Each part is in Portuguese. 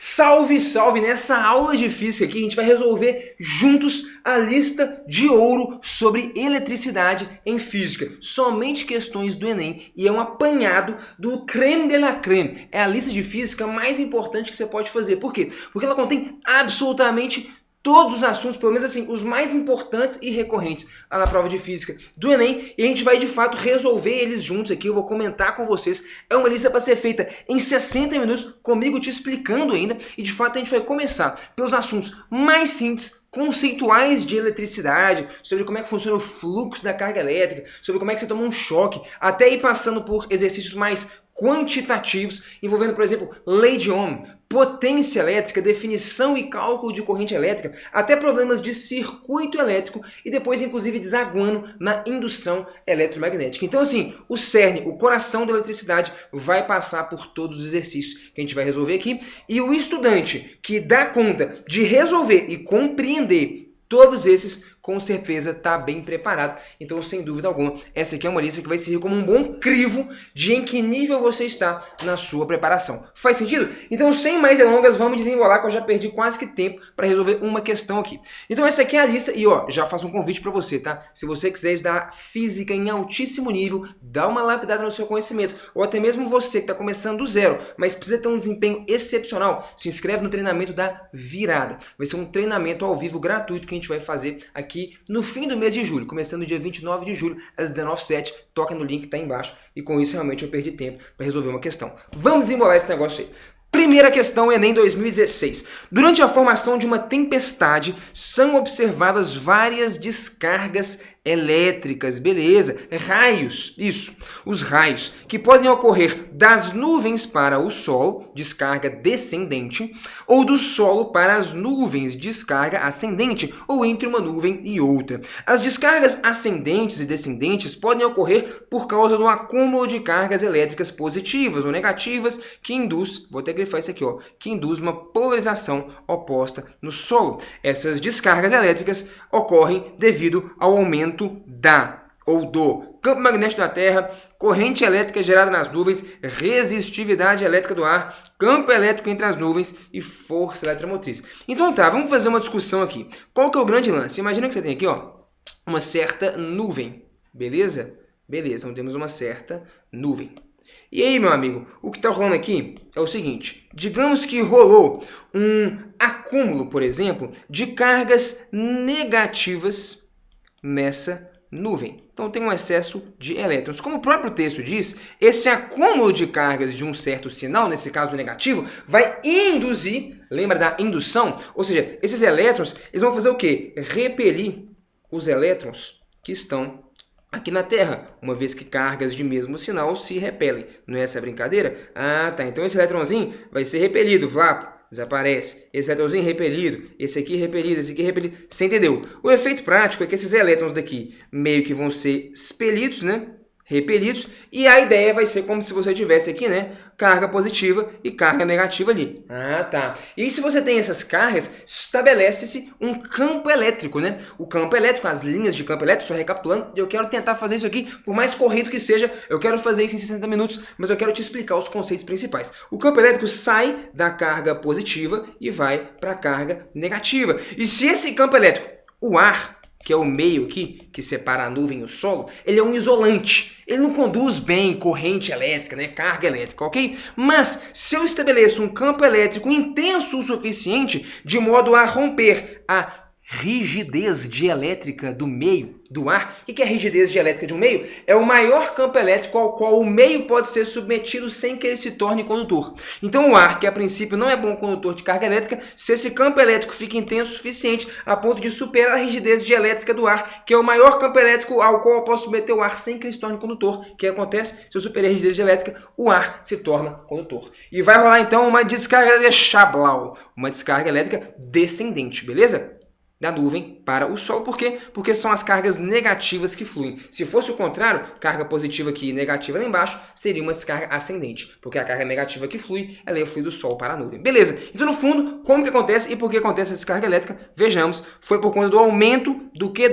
Salve, salve! Nessa aula de física aqui a gente vai resolver juntos a lista de ouro sobre eletricidade em física. Somente questões do Enem e é um apanhado do creme de la creme. É a lista de física mais importante que você pode fazer. Por quê? Porque ela contém absolutamente todos os assuntos, pelo menos assim, os mais importantes e recorrentes lá na prova de física do Enem, e a gente vai de fato resolver eles juntos aqui. Eu vou comentar com vocês. É uma lista para ser feita em 60 minutos, comigo te explicando ainda, e de fato a gente vai começar pelos assuntos mais simples, conceituais de eletricidade, sobre como é que funciona o fluxo da carga elétrica, sobre como é que você toma um choque, até ir passando por exercícios mais quantitativos, envolvendo, por exemplo, lei de Ohm, potência elétrica, definição e cálculo de corrente elétrica, até problemas de circuito elétrico e depois, inclusive, desaguando na indução eletromagnética. Então, assim, o cerne, o coração da eletricidade, vai passar por todos os exercícios que a gente vai resolver aqui. E o estudante que dá conta de resolver e compreender todos esses, com certeza está bem preparado. Então, sem dúvida alguma, essa aqui é uma lista que vai servir como um bom crivo de em que nível você está na sua preparação. Faz sentido? Então, sem mais delongas, vamos desenrolar, que eu já perdi quase que tempo para resolver uma questão aqui. Então, essa aqui é a lista e, ó, já faço um convite para você, tá? Se você quiser estudar física em altíssimo nível, dá uma lapidada no seu conhecimento, ou até mesmo você que está começando do zero, mas precisa ter um desempenho excepcional, se inscreve no treinamento da Virada. Vai ser um treinamento ao vivo gratuito que a gente vai fazer aqui no fim do mês de julho, começando no dia 29 de julho, às 19h07, toca no link que está embaixo, e com isso realmente eu perdi tempo para resolver uma questão. Vamos desembolar esse negócio aí. Primeira questão, Enem 2016. Durante a formação de uma tempestade, são observadas várias descargas elétricas, beleza? Raios, isso. Os raios que podem ocorrer das nuvens para o solo, descarga descendente, ou do solo para as nuvens, descarga ascendente, ou entre uma nuvem e outra. As descargas ascendentes e descendentes podem ocorrer por causa do acúmulo de cargas elétricas positivas ou negativas que induz, vou até grifar isso aqui, ó, que induz uma polarização oposta no solo. Essas descargas elétricas ocorrem devido ao aumento da ou do campo magnético da Terra, corrente elétrica gerada nas nuvens, resistividade elétrica do ar, campo elétrico entre as nuvens e força eletromotriz. Então tá, vamos fazer uma discussão aqui. Qual que é o grande lance? Imagina que você tem aqui, ó, uma certa nuvem, beleza? Beleza, então temos uma certa nuvem. E aí, meu amigo, o que está rolando aqui é o seguinte, digamos que rolou um acúmulo, por exemplo, de cargas negativas nessa nuvem. Então tem um excesso de elétrons. Como o próprio texto diz, esse acúmulo de cargas de um certo sinal, nesse caso negativo, vai induzir, lembra da indução? Ou seja, esses elétrons, eles vão fazer o quê? Repelir os elétrons que estão aqui na Terra, uma vez que cargas de mesmo sinal se repelem. Não é essa a brincadeira? Ah, tá. Então esse elétronzinho vai ser repelido, Vlapo. Desaparece. Esse elétronzinho repelido, esse aqui repelido, esse aqui repelido. Você entendeu? O efeito prático é que esses elétrons daqui meio que vão ser expelidos, né? Repelidos, e a ideia vai ser como se você tivesse aqui, né, carga positiva e carga negativa ali. Ah, tá. E se você tem essas cargas, estabelece-se um campo elétrico, né? O campo elétrico, as linhas de campo elétrico, só recapitulando, eu quero tentar fazer isso aqui, por mais corrido que seja, eu quero fazer isso em 60 minutos, mas eu quero te explicar os conceitos principais. O campo elétrico sai da carga positiva e vai para a carga negativa. E se esse campo elétrico, o ar, que é o meio aqui, que separa a nuvem e o solo, ele é um isolante. Ele não conduz bem corrente elétrica, né? Carga elétrica, ok? Mas se eu estabeleço um campo elétrico intenso o suficiente, de modo a romper a rigidez dielétrica do meio, do ar. O que é a rigidez dielétrica de um meio? É o maior campo elétrico ao qual o meio pode ser submetido sem que ele se torne condutor. Então o ar, que a princípio não é bom condutor de carga elétrica, se esse campo elétrico fica intenso o suficiente a ponto de superar a rigidez dielétrica do ar, que é o maior campo elétrico ao qual eu posso submeter o ar sem que ele se torne condutor. O que acontece? Se eu superar a rigidez dielétrica, o ar se torna condutor. E vai rolar então uma descarga elétrica Chablau, uma descarga elétrica descendente, beleza? da nuvem para o solo. Por quê? Porque são as cargas negativas que fluem. Se fosse o contrário, carga positiva aqui e negativa lá embaixo, seria uma descarga ascendente, porque a carga negativa que flui, ela ia fluir do solo para a nuvem. Beleza? Então, no fundo, como que acontece e por que acontece a descarga elétrica? Vejamos, foi por conta do aumento do quê?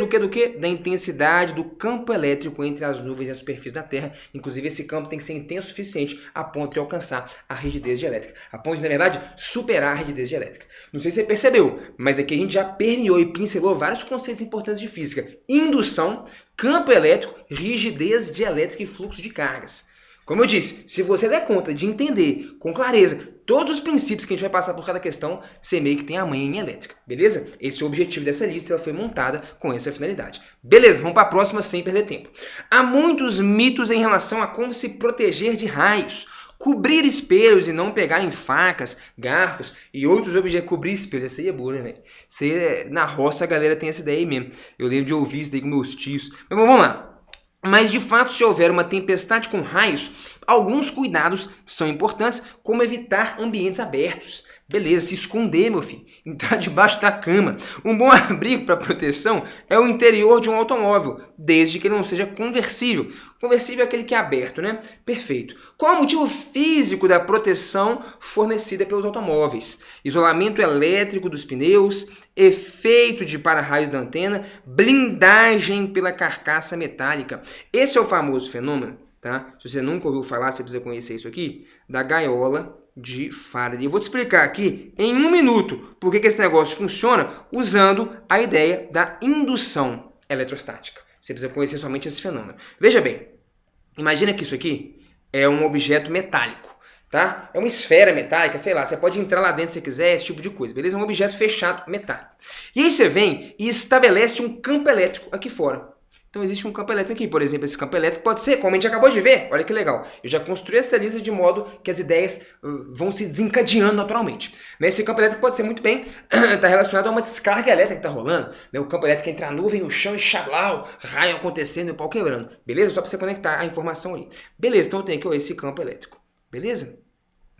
Da intensidade do campo elétrico entre as nuvens e a superfície da Terra. Inclusive, esse campo tem que ser intenso o suficiente a ponto de alcançar a rigidez dielétrica. A ponto de, na verdade, superar a rigidez dielétrica. Não sei se você percebeu, mas aqui a gente já permeou e pincelou vários conceitos importantes de física. Indução, campo elétrico, rigidez dielétrica e fluxo de cargas. Como eu disse, se você der conta de entender com clareza todos os princípios que a gente vai passar por cada questão, você meio que tem a manha em elétrica, beleza? Esse é o objetivo dessa lista, ela foi montada com essa finalidade. Beleza, vamos para a próxima sem perder tempo. Há muitos mitos em relação a como se proteger de raios. Cobrir espelhos e não pegar em facas, garfos e outros objetos. Cobrir espelho, essa aí é boa, né, velho? Na roça a galera tem essa ideia aí mesmo. Eu lembro de ouvir isso daí com meus tios. Mas vamos lá. Mas, de fato, se houver uma tempestade com raios, alguns cuidados são importantes, como evitar ambientes abertos. Beleza, se esconder, meu filho. Entrar debaixo da cama. Um bom abrigo para proteção é o interior de um automóvel, desde que ele não seja conversível. Conversível é aquele que é aberto, né? Perfeito. Qual é o motivo físico da proteção fornecida pelos automóveis? Isolamento elétrico dos pneus, efeito de para-raios da antena, blindagem pela carcaça metálica. Esse é o famoso fenômeno, tá? Se você nunca ouviu falar, você precisa conhecer isso aqui, da gaiola de Faraday. Eu vou te explicar aqui em 1 minuto por que esse negócio funciona usando a ideia da indução eletrostática. Você precisa conhecer somente esse fenômeno. Veja bem, imagina que isso aqui é um objeto metálico, tá? É uma esfera metálica, sei lá, você pode entrar lá dentro se você quiser, esse tipo de coisa, beleza? É um objeto fechado, metálico. E aí você vem e estabelece um campo elétrico aqui fora. Então existe um campo elétrico aqui, por exemplo, esse campo elétrico pode ser, como a gente acabou de ver, olha que legal, eu já construí essa lista de modo que as ideias vão se desencadeando naturalmente. Esse campo elétrico pode ser muito bem, está relacionado a uma descarga elétrica que está rolando, o campo elétrico entre a nuvem e o chão e xablau, raio acontecendo e o pau quebrando, beleza? Só para você conectar a informação ali. Beleza, então eu tenho aqui esse campo elétrico, beleza?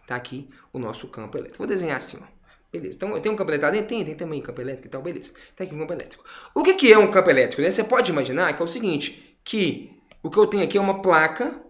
Tá aqui o nosso campo elétrico, vou desenhar assim, ó. Beleza, então tem um campo elétrico dentro? Tem também campo elétrico e tal, beleza. Tem aqui um campo elétrico. O que é um campo elétrico? Você pode imaginar que é o seguinte, que o que eu tenho aqui é uma placa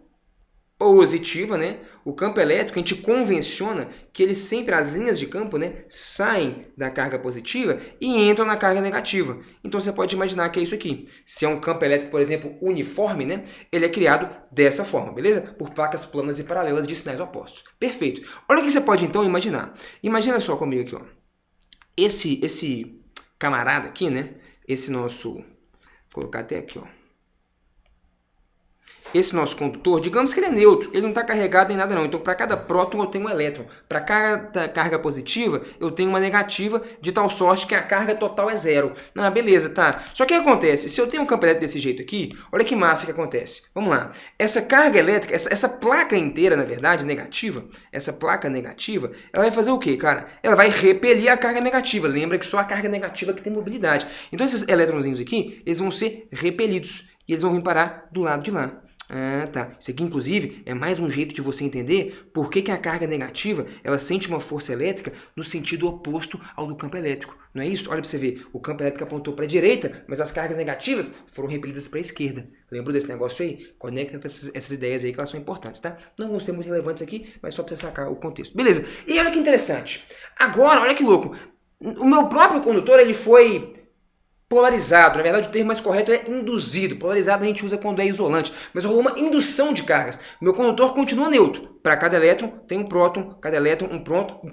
positiva, né? O campo elétrico, a gente convenciona que ele sempre, as linhas de campo, né, saem da carga positiva e entram na carga negativa. Então você pode imaginar que é isso aqui. Se é um campo elétrico, por exemplo, uniforme, né, ele é criado dessa forma, beleza? Por placas planas e paralelas de sinais opostos. Perfeito. Olha o que você pode então imaginar. Imagina só comigo aqui, ó. Esse camarada aqui, né, esse nosso, vou colocar até aqui, ó. Esse nosso condutor, digamos que ele é neutro, ele não está carregado em nada não. Então, para cada próton eu tenho um elétron. Para cada carga positiva, eu tenho uma negativa, de tal sorte que a carga total é zero. Ah, beleza, tá. Só que o que acontece? Se eu tenho um campo elétrico desse jeito aqui, olha que massa que acontece. Vamos lá. Essa carga elétrica, essa placa inteira, na verdade, negativa, essa placa negativa, ela vai fazer o quê, cara? Ela vai repelir a carga negativa. Lembra que só a carga negativa que tem mobilidade. Então, esses elétronzinhos aqui, eles vão ser repelidos. E eles vão vir parar do lado de lá. Ah, tá. Isso aqui, inclusive, é mais um jeito de você entender por que a carga negativa ela sente uma força elétrica no sentido oposto ao do campo elétrico. Não é isso? Olha para você ver. O campo elétrico apontou para a direita, mas as cargas negativas foram repelidas para a esquerda. Lembrou desse negócio aí? Conecta essas ideias aí que elas são importantes, tá? Não vão ser muito relevantes aqui, mas só para você sacar o contexto. Beleza. E olha que interessante. Agora, olha que louco. O meu próprio condutor, ele foi polarizado, na verdade o termo mais correto é induzido. Polarizado a gente usa quando é isolante, mas rolou uma indução de cargas. Meu condutor continua neutro. Para cada elétron tem um próton, cada elétron um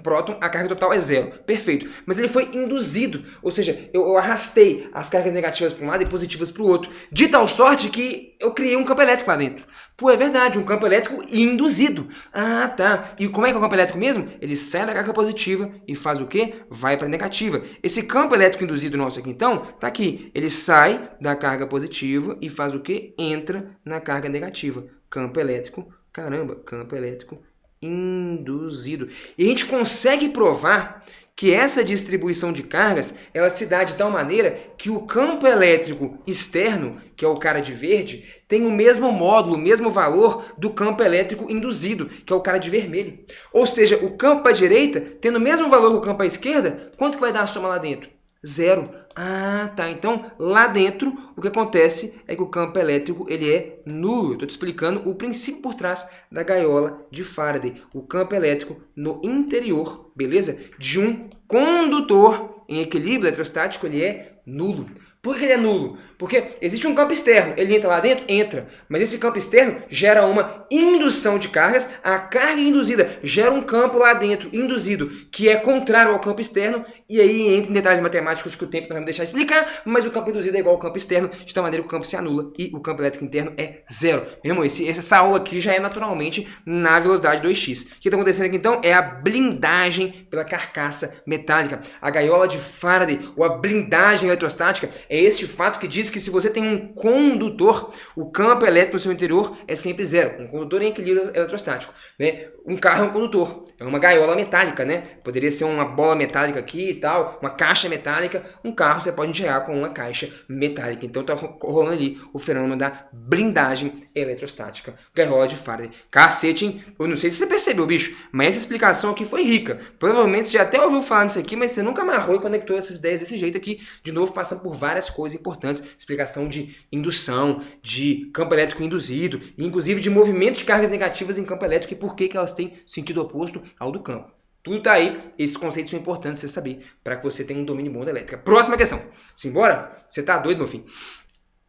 próton, a carga total é zero. Perfeito. Mas ele foi induzido, ou seja, eu arrastei as cargas negativas para um lado e positivas para o outro, de tal sorte que eu criei um campo elétrico lá dentro. Pô, é verdade, um campo elétrico induzido. Ah, tá. E como é que é o campo elétrico mesmo? Ele sai da carga positiva e faz o quê? Vai para a negativa. Esse campo elétrico induzido nosso aqui, então, tá aqui. Ele sai da carga positiva e faz o quê? Entra na carga negativa. Campo elétrico, caramba, campo elétrico induzido. E a gente consegue provar que essa distribuição de cargas, ela se dá de tal maneira que o campo elétrico externo, que é o cara de verde, tem o mesmo módulo, o mesmo valor do campo elétrico induzido, que é o cara de vermelho. Ou seja, o campo à direita, tendo o mesmo valor que o campo à esquerda, quanto que vai dar a soma lá dentro? Zero. Ah, tá. Então, lá dentro, o que acontece é que o campo elétrico ele é nulo. Eu estou te explicando o princípio por trás da gaiola de Faraday. O campo elétrico no interior, beleza? De um condutor em equilíbrio eletrostático, ele é nulo. Por que ele é nulo? Porque existe um campo externo, ele entra lá dentro? Entra. Mas esse campo externo gera uma indução de cargas, a carga induzida gera um campo lá dentro, induzido, que é contrário ao campo externo, e aí entra em detalhes matemáticos que o tempo não vai me deixar explicar, mas o campo induzido é igual ao campo externo, de tal maneira que o campo se anula e o campo elétrico interno é zero. Meu irmão, essa aula aqui já é naturalmente na velocidade 2x. O que está acontecendo aqui então é a blindagem pela carcaça metálica. A gaiola de Faraday, ou a blindagem eletrostática, é este fato que diz que se você tem um condutor, o campo elétrico no seu interior é sempre zero. Um condutor em equilíbrio eletrostático, né? Um carro é um condutor, é uma gaiola metálica, né? Poderia ser uma bola metálica aqui e tal, uma caixa metálica. Um carro você pode enxergar com uma caixa metálica. Então tá rolando ali o fenômeno da blindagem eletrostática. Gaiola de Faraday. Cacete, hein? Eu não sei se você percebeu, bicho, mas essa explicação aqui foi rica. Provavelmente você já até ouviu falar disso aqui, mas você nunca amarrou e conectou essas ideias desse jeito aqui. De novo, passando por várias coisas importantes. Explicação de indução, de campo elétrico induzido, e inclusive de movimento de cargas negativas em campo elétrico e por que elas têm sentido oposto ao do campo. Tudo tá aí, esses conceitos são importantes você saber para que você tenha um domínio bom da elétrica. Próxima questão. Simbora? Você tá doido, meu filho?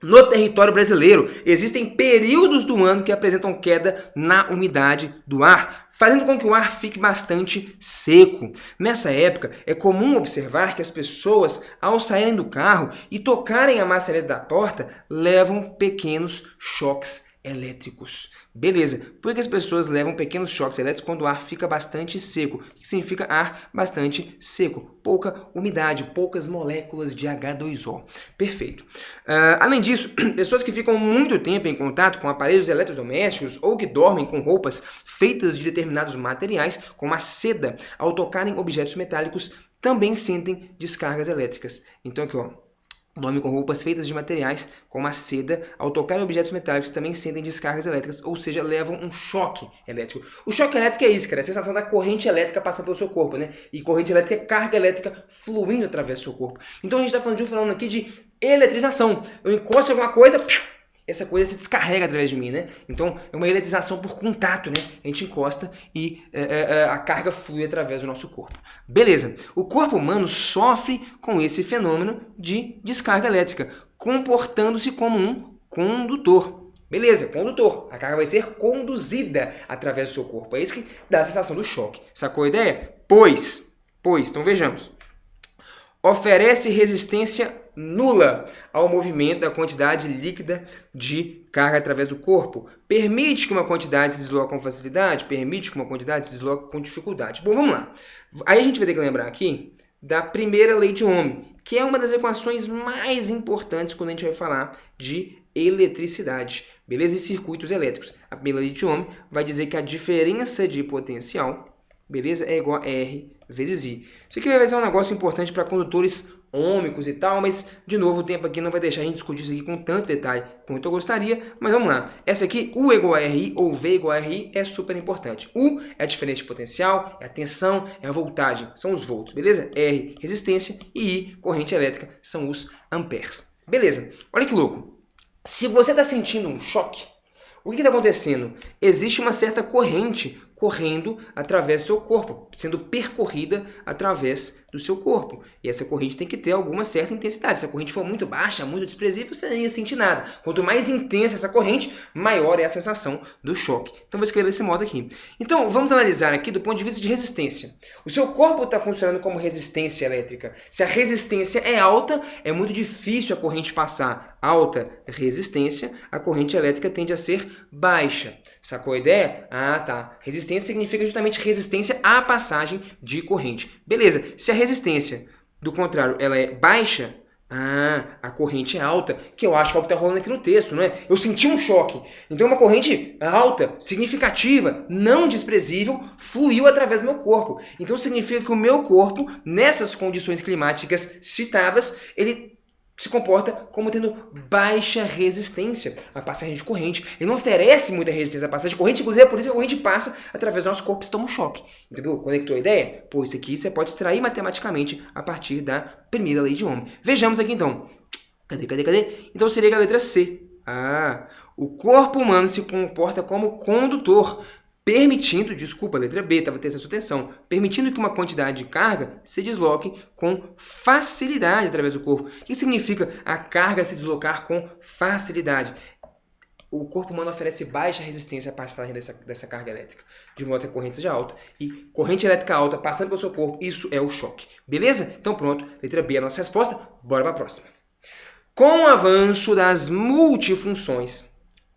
No território brasileiro, existem períodos do ano que apresentam queda na umidade do ar, fazendo com que o ar fique bastante seco. Nessa época, é comum observar que as pessoas, ao saírem do carro e tocarem a maçaneta da porta, levam pequenos choques elétricos. Beleza, por que as pessoas levam pequenos choques elétricos quando o ar fica bastante seco? O que significa ar bastante seco? Pouca umidade, poucas moléculas de H2O. Perfeito. Além disso, pessoas que ficam muito tempo em contato com aparelhos eletrodomésticos ou que dormem com roupas feitas de determinados materiais, como a seda, ao tocarem objetos metálicos, também sentem descargas elétricas. Então aqui, ó. Dorme com roupas feitas de materiais, como a seda, ao tocar em objetos metálicos também sentem descargas elétricas, ou seja, levam um choque elétrico. O choque elétrico é isso, cara, é a sensação da corrente elétrica passando pelo seu corpo, né? E corrente elétrica é carga elétrica fluindo através do seu corpo. Então a gente está falando de um fenômeno aqui de eletrização. Eu encosto em alguma coisa, essa coisa se descarrega através de mim, né? Então é uma eletrização por contato, né? A gente encosta e a carga flui através do nosso corpo. Beleza. O corpo humano sofre com esse fenômeno de descarga elétrica, comportando-se como um condutor. Beleza, condutor. A carga vai ser conduzida através do seu corpo. É isso que dá a sensação do choque. Sacou a ideia? Pois, então vejamos. Oferece resistência nula ao movimento da quantidade líquida de carga através do corpo. Permite que uma quantidade se desloque com facilidade? Permite que uma quantidade se desloque com dificuldade. Bom, vamos lá. Aí a gente vai ter que lembrar aqui da primeira lei de Ohm, que é uma das equações mais importantes quando a gente vai falar de eletricidade, beleza? E circuitos elétricos. A primeira lei de Ohm vai dizer que a diferença de potencial, beleza, é igual a R vezes I. Isso aqui vai ser um negócio importante para condutores ômicos e tal, mas, de novo, o tempo aqui não vai deixar a gente discutir isso aqui com tanto detalhe quanto eu gostaria, mas vamos lá. Essa aqui, U é igual a RI ou V igual a RI, é super importante. U é a diferença de potencial, é a tensão, é a voltagem, são os volts, beleza? R, resistência, e I, corrente elétrica, são os amperes. Beleza, olha que louco. Se você está sentindo um choque, o que está acontecendo? Existe uma certa corrente correndo através do seu corpo, sendo percorrida através do seu corpo. E essa corrente tem que ter alguma certa intensidade. Se a corrente for muito baixa, muito desprezível, você nem ia sentir nada. Quanto mais intensa essa corrente, maior é a sensação do choque. Então vou escrever desse modo aqui. Então vamos analisar aqui do ponto de vista de resistência. O seu corpo está funcionando como resistência elétrica. Se a resistência é alta, é muito difícil a corrente passar. Alta resistência, a corrente elétrica tende a ser baixa. Sacou a ideia? Ah, tá. Resistência significa justamente resistência à passagem de corrente. Beleza. Se a resistência, do contrário, ela é baixa, a corrente é alta, que eu acho que é o que está rolando aqui no texto, não é? Eu senti um choque. Então uma corrente alta, significativa, não desprezível, fluiu através do meu corpo. Então significa que o meu corpo, nessas condições climáticas citadas, ele se comporta como tendo baixa resistência à passagem de corrente. Ele não oferece muita resistência à passagem de corrente, inclusive é por isso que a corrente passa através do nosso corpo e toma um choque. Entendeu? Conectou a ideia? Pô, isso aqui você pode extrair matematicamente a partir da primeira lei de Ohm. Vejamos aqui então. Cadê? Então seria a letra C. O corpo humano se comporta como condutor, permitindo, desculpa, letra B, estava tendo essa atenção, permitindo que uma quantidade de carga se desloque com facilidade através do corpo. O que significa a carga se deslocar com facilidade? O corpo humano oferece baixa resistência à passagem dessa carga elétrica, de modo que a corrente seja alta. E corrente elétrica alta passando pelo seu corpo, isso é o choque. Beleza? Então pronto, letra B é a nossa resposta. Bora para a próxima. Com o avanço das multifunções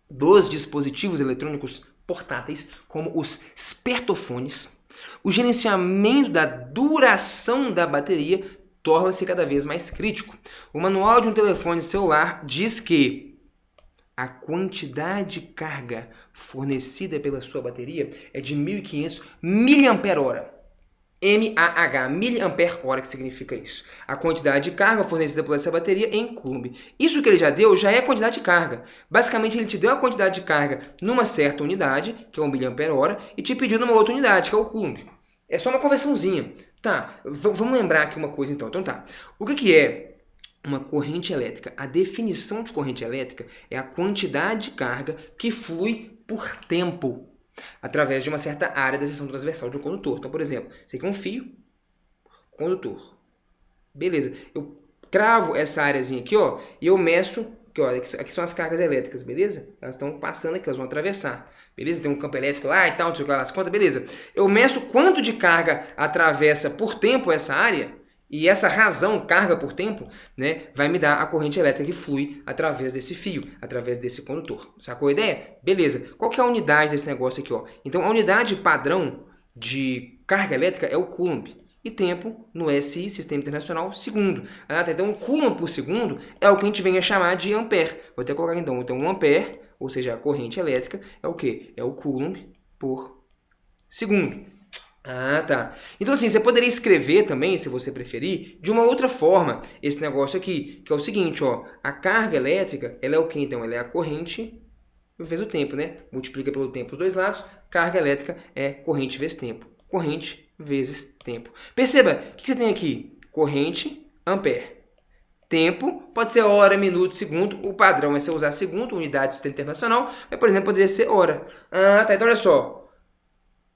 dos dispositivos eletrônicos portáteis, como os smartphones, o gerenciamento da duração da bateria torna-se cada vez mais crítico. O manual de um telefone celular diz que a quantidade de carga fornecida pela sua bateria é de 1.500 mAh. mAh, miliampere-hora, que significa isso. A quantidade de carga fornecida por essa bateria em Coulomb. Isso que ele já deu já é a quantidade de carga. Basicamente, ele te deu a quantidade de carga numa certa unidade, que é 1 miliampere-hora, e te pediu numa outra unidade, que é o Coulomb. É só uma conversãozinha. Tá, vamos lembrar aqui uma coisa então. Então tá, o que é uma corrente elétrica? A definição de corrente elétrica é a quantidade de carga que flui por tempo através de uma certa área da seção transversal de um condutor. Então, por exemplo, esse aqui é um fio condutor. Beleza. Eu cravo essa áreazinha aqui, ó, e eu meço, aqui, ó, aqui são as cargas elétricas, beleza? Elas estão passando aqui, elas vão atravessar. Beleza? Tem um campo elétrico lá e tal, não sei o que lá, as contas, beleza. Eu meço quanto de carga atravessa por tempo essa área, e essa razão, carga por tempo, né, vai me dar a corrente elétrica que flui através desse fio, através desse condutor. Sacou a ideia? Beleza. Qual que é a unidade desse negócio aqui, ó? Então, a unidade padrão de carga elétrica é o Coulomb. E tempo, no SI, Sistema Internacional, segundo. Tá? Então, o Coulomb por segundo é o que a gente vem a chamar de ampere. Vou até colocar então, 1 ampere, ou seja, a corrente elétrica, é o quê? É o Coulomb por segundo. Tá. Então assim, você poderia escrever também, se você preferir, de uma outra forma esse negócio aqui, que é o seguinte, ó, a carga elétrica, ela é o que então? Ela é a corrente vezes o tempo, né? Multiplica pelo tempo os dois lados, carga elétrica é corrente vezes tempo. Corrente vezes tempo. Perceba, o que você tem aqui? Corrente, ampere. Tempo, pode ser hora, minuto, segundo. O padrão é você usar segundo, unidade do sistema internacional, mas, por exemplo, poderia ser hora. Tá, então olha só.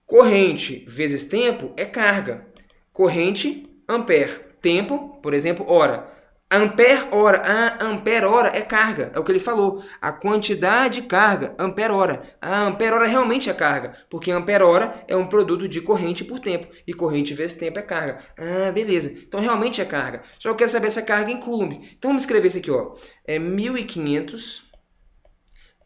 Corrente vezes tempo é carga. Corrente, ampere. Tempo, por exemplo, hora. Ampere-hora. Ampere-hora é carga. É o que ele falou. A quantidade de carga, ampere-hora. Ampere-hora realmente é carga. Porque ampere-hora é um produto de corrente por tempo. E corrente vezes tempo é carga. Beleza. Então realmente é carga. Só eu quero saber essa carga em Coulomb. Então vamos escrever isso aqui, ó. É 1.500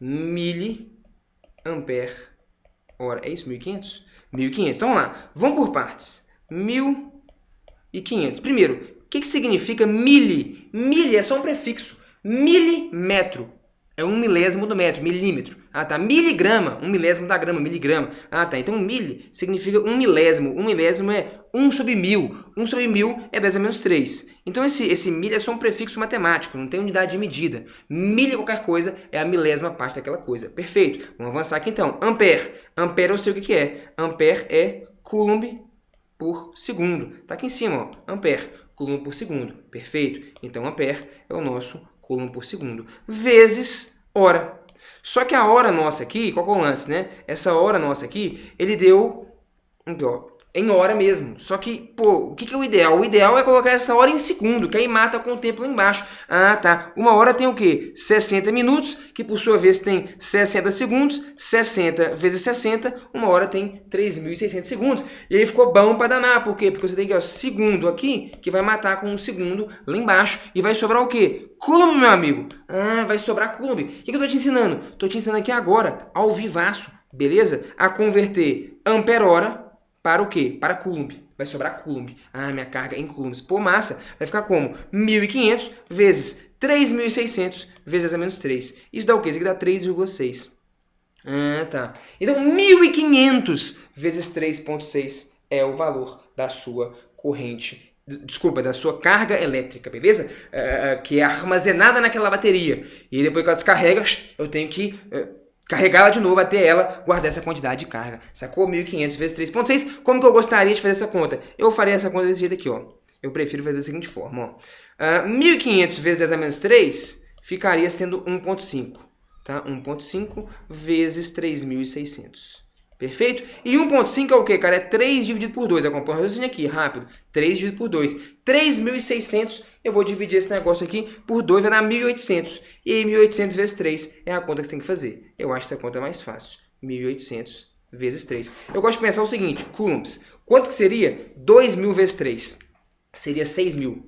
miliampere-hora. É isso? 1.500? 1.500. Então, vamos lá. Vamos por partes. 1.500. Primeiro, o que significa mili? Mili é só um prefixo. Milímetro é 1 milésimo do metro, milímetro. Tá. Miligrama, 1 milésimo da grama, miligrama. Tá. Então, mili significa 1 milésimo. 1 milésimo é 1 sobre 1.000. 1 sobre 1.000 é 10 a menos 3. Então, esse mili é só um prefixo matemático, não tem unidade de medida. Mili qualquer coisa é a milésima parte daquela coisa. Perfeito. Vamos avançar aqui então. Ampere. Ampere eu sei o que é. Ampere é Coulomb por segundo. Tá aqui em cima, ó. Ampere. Coulomb por segundo. Perfeito. Então, ampere é o nosso Coulomb por segundo. Vezes hora. Só que a hora nossa aqui, qual que é o lance, né? Essa hora nossa aqui, ele deu em hora mesmo. Só que, pô, o que é o ideal? O ideal é colocar essa hora em segundo, que aí mata com o tempo lá embaixo. Tá. Uma hora tem o quê? 60 minutos, que por sua vez tem 60 segundos. 60 vezes 60, uma hora tem 3.600 segundos. E aí ficou bom pra danar. Por quê? Porque você tem aqui, ó, segundo aqui, que vai matar com um segundo lá embaixo. E vai sobrar o quê? Coulomb, meu amigo. Vai sobrar Coulomb. O que eu tô te ensinando? Tô te ensinando aqui agora, ao vivaço, beleza? A converter ampere-hora para o quê? Para Coulomb. Vai sobrar Coulomb. Minha carga em coulombs. Pô, massa. Vai ficar como? 1.500 vezes 3.600 vezes 10 a menos 3. Isso dá o quê? Isso aqui dá 3,6. Tá. Então, 1.500 vezes 3,6 é o valor da sua corrente desculpa, da sua carga elétrica, beleza? Que é armazenada naquela bateria. E depois que ela descarrega, eu tenho que carregá-la de novo até ela guardar essa quantidade de carga. Sacou? 1.500 vezes 3.6. Como que eu gostaria de fazer essa conta? Eu faria essa conta desse jeito aqui, ó. Eu prefiro fazer da seguinte forma, ó. 1.500 vezes 10 a menos 3 ficaria sendo 1.5. Tá? 1.5 vezes 3.600. Perfeito? E 1.5 é o quê, cara? É 3 dividido por 2. Acompanha o raciocínio aqui, rápido. 3 dividido por 2. 3.600, eu vou dividir esse negócio aqui por 2, vai dar 1.800. E aí 1.800 vezes 3 é a conta que você tem que fazer. Eu acho essa conta mais fácil. 1.800 vezes 3. Eu gosto de pensar o seguinte, coulombs. Quanto que seria 2.000 vezes 3? Seria 6.000.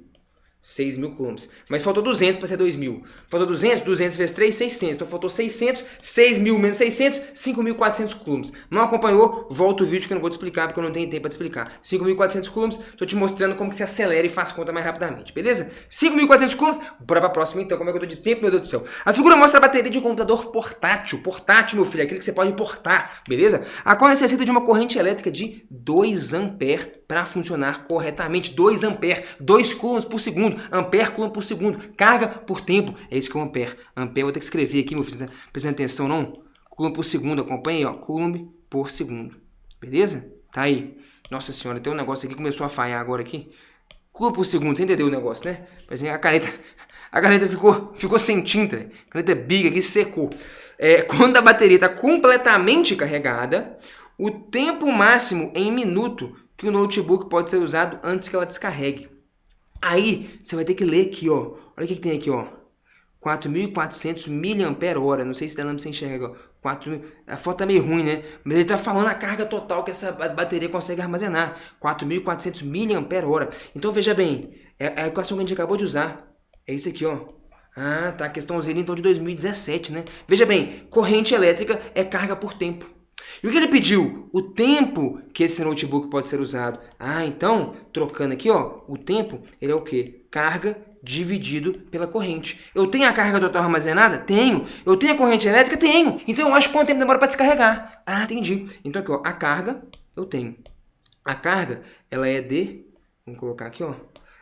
6.000 coulombs. Mas faltou 200 para ser 2.000. Faltou 200, 200 vezes 3, 600. Então faltou 600, 6.000 menos 600, 5.400 coulombs. Não acompanhou? Volta o vídeo que eu não vou te explicar, porque eu não tenho tempo para te explicar. 5.400 coulombs, tô te mostrando como que se acelera e faz conta mais rapidamente, beleza? 5.400 coulombs, bora pra próxima então. Como é que eu tô de tempo, meu Deus do céu? A figura mostra a bateria de um computador portátil. Portátil, meu filho, aquele que você pode portar, beleza? A qual necessita de uma corrente elétrica de 2 amperes para funcionar corretamente. 2 amperes, 2 coulombs por segundo. Ampere, coulomb por segundo. Carga por tempo. É isso que é um ampere. Ampere, eu vou ter que escrever aqui, meu filho. Tá prestando atenção, não? Coulomb por segundo, acompanha aí, ó. Coulomb por segundo. Beleza? Tá aí. Nossa senhora, tem um negócio aqui que começou a falhar agora aqui. Coulomb por segundo, você entendeu o negócio, né? Mas a caneta ficou sem tinta. A caneta biga aqui secou. Quando a bateria está completamente carregada, o tempo máximo em minuto que o notebook pode ser usado antes que ela descarregue. Aí, você vai ter que ler aqui, ó. Olha o que tem aqui, ó. 4.400 mAh. Não sei se tá dando pra você enxergar, ó. 4.000. A foto tá meio ruim, né? Mas ele tá falando a carga total que essa bateria consegue armazenar. 4.400 mAh. Então, veja bem. É a equação que a gente acabou de usar. É isso aqui, ó. Ah, tá. A questãozinha, então, de 2017, né? Veja bem. Corrente elétrica é carga por tempo. E o que ele pediu? O tempo que esse notebook pode ser usado. Ah, então, trocando aqui, ó, o tempo, ele é o quê? Carga dividido pela corrente. Eu tenho a carga total armazenada? Tenho. Eu tenho a corrente elétrica? Tenho. Então, eu acho quanto tempo demora para descarregar. Ah, entendi. Então, aqui, ó, a carga, eu tenho. A carga, ela é de... Vamos colocar aqui, ó.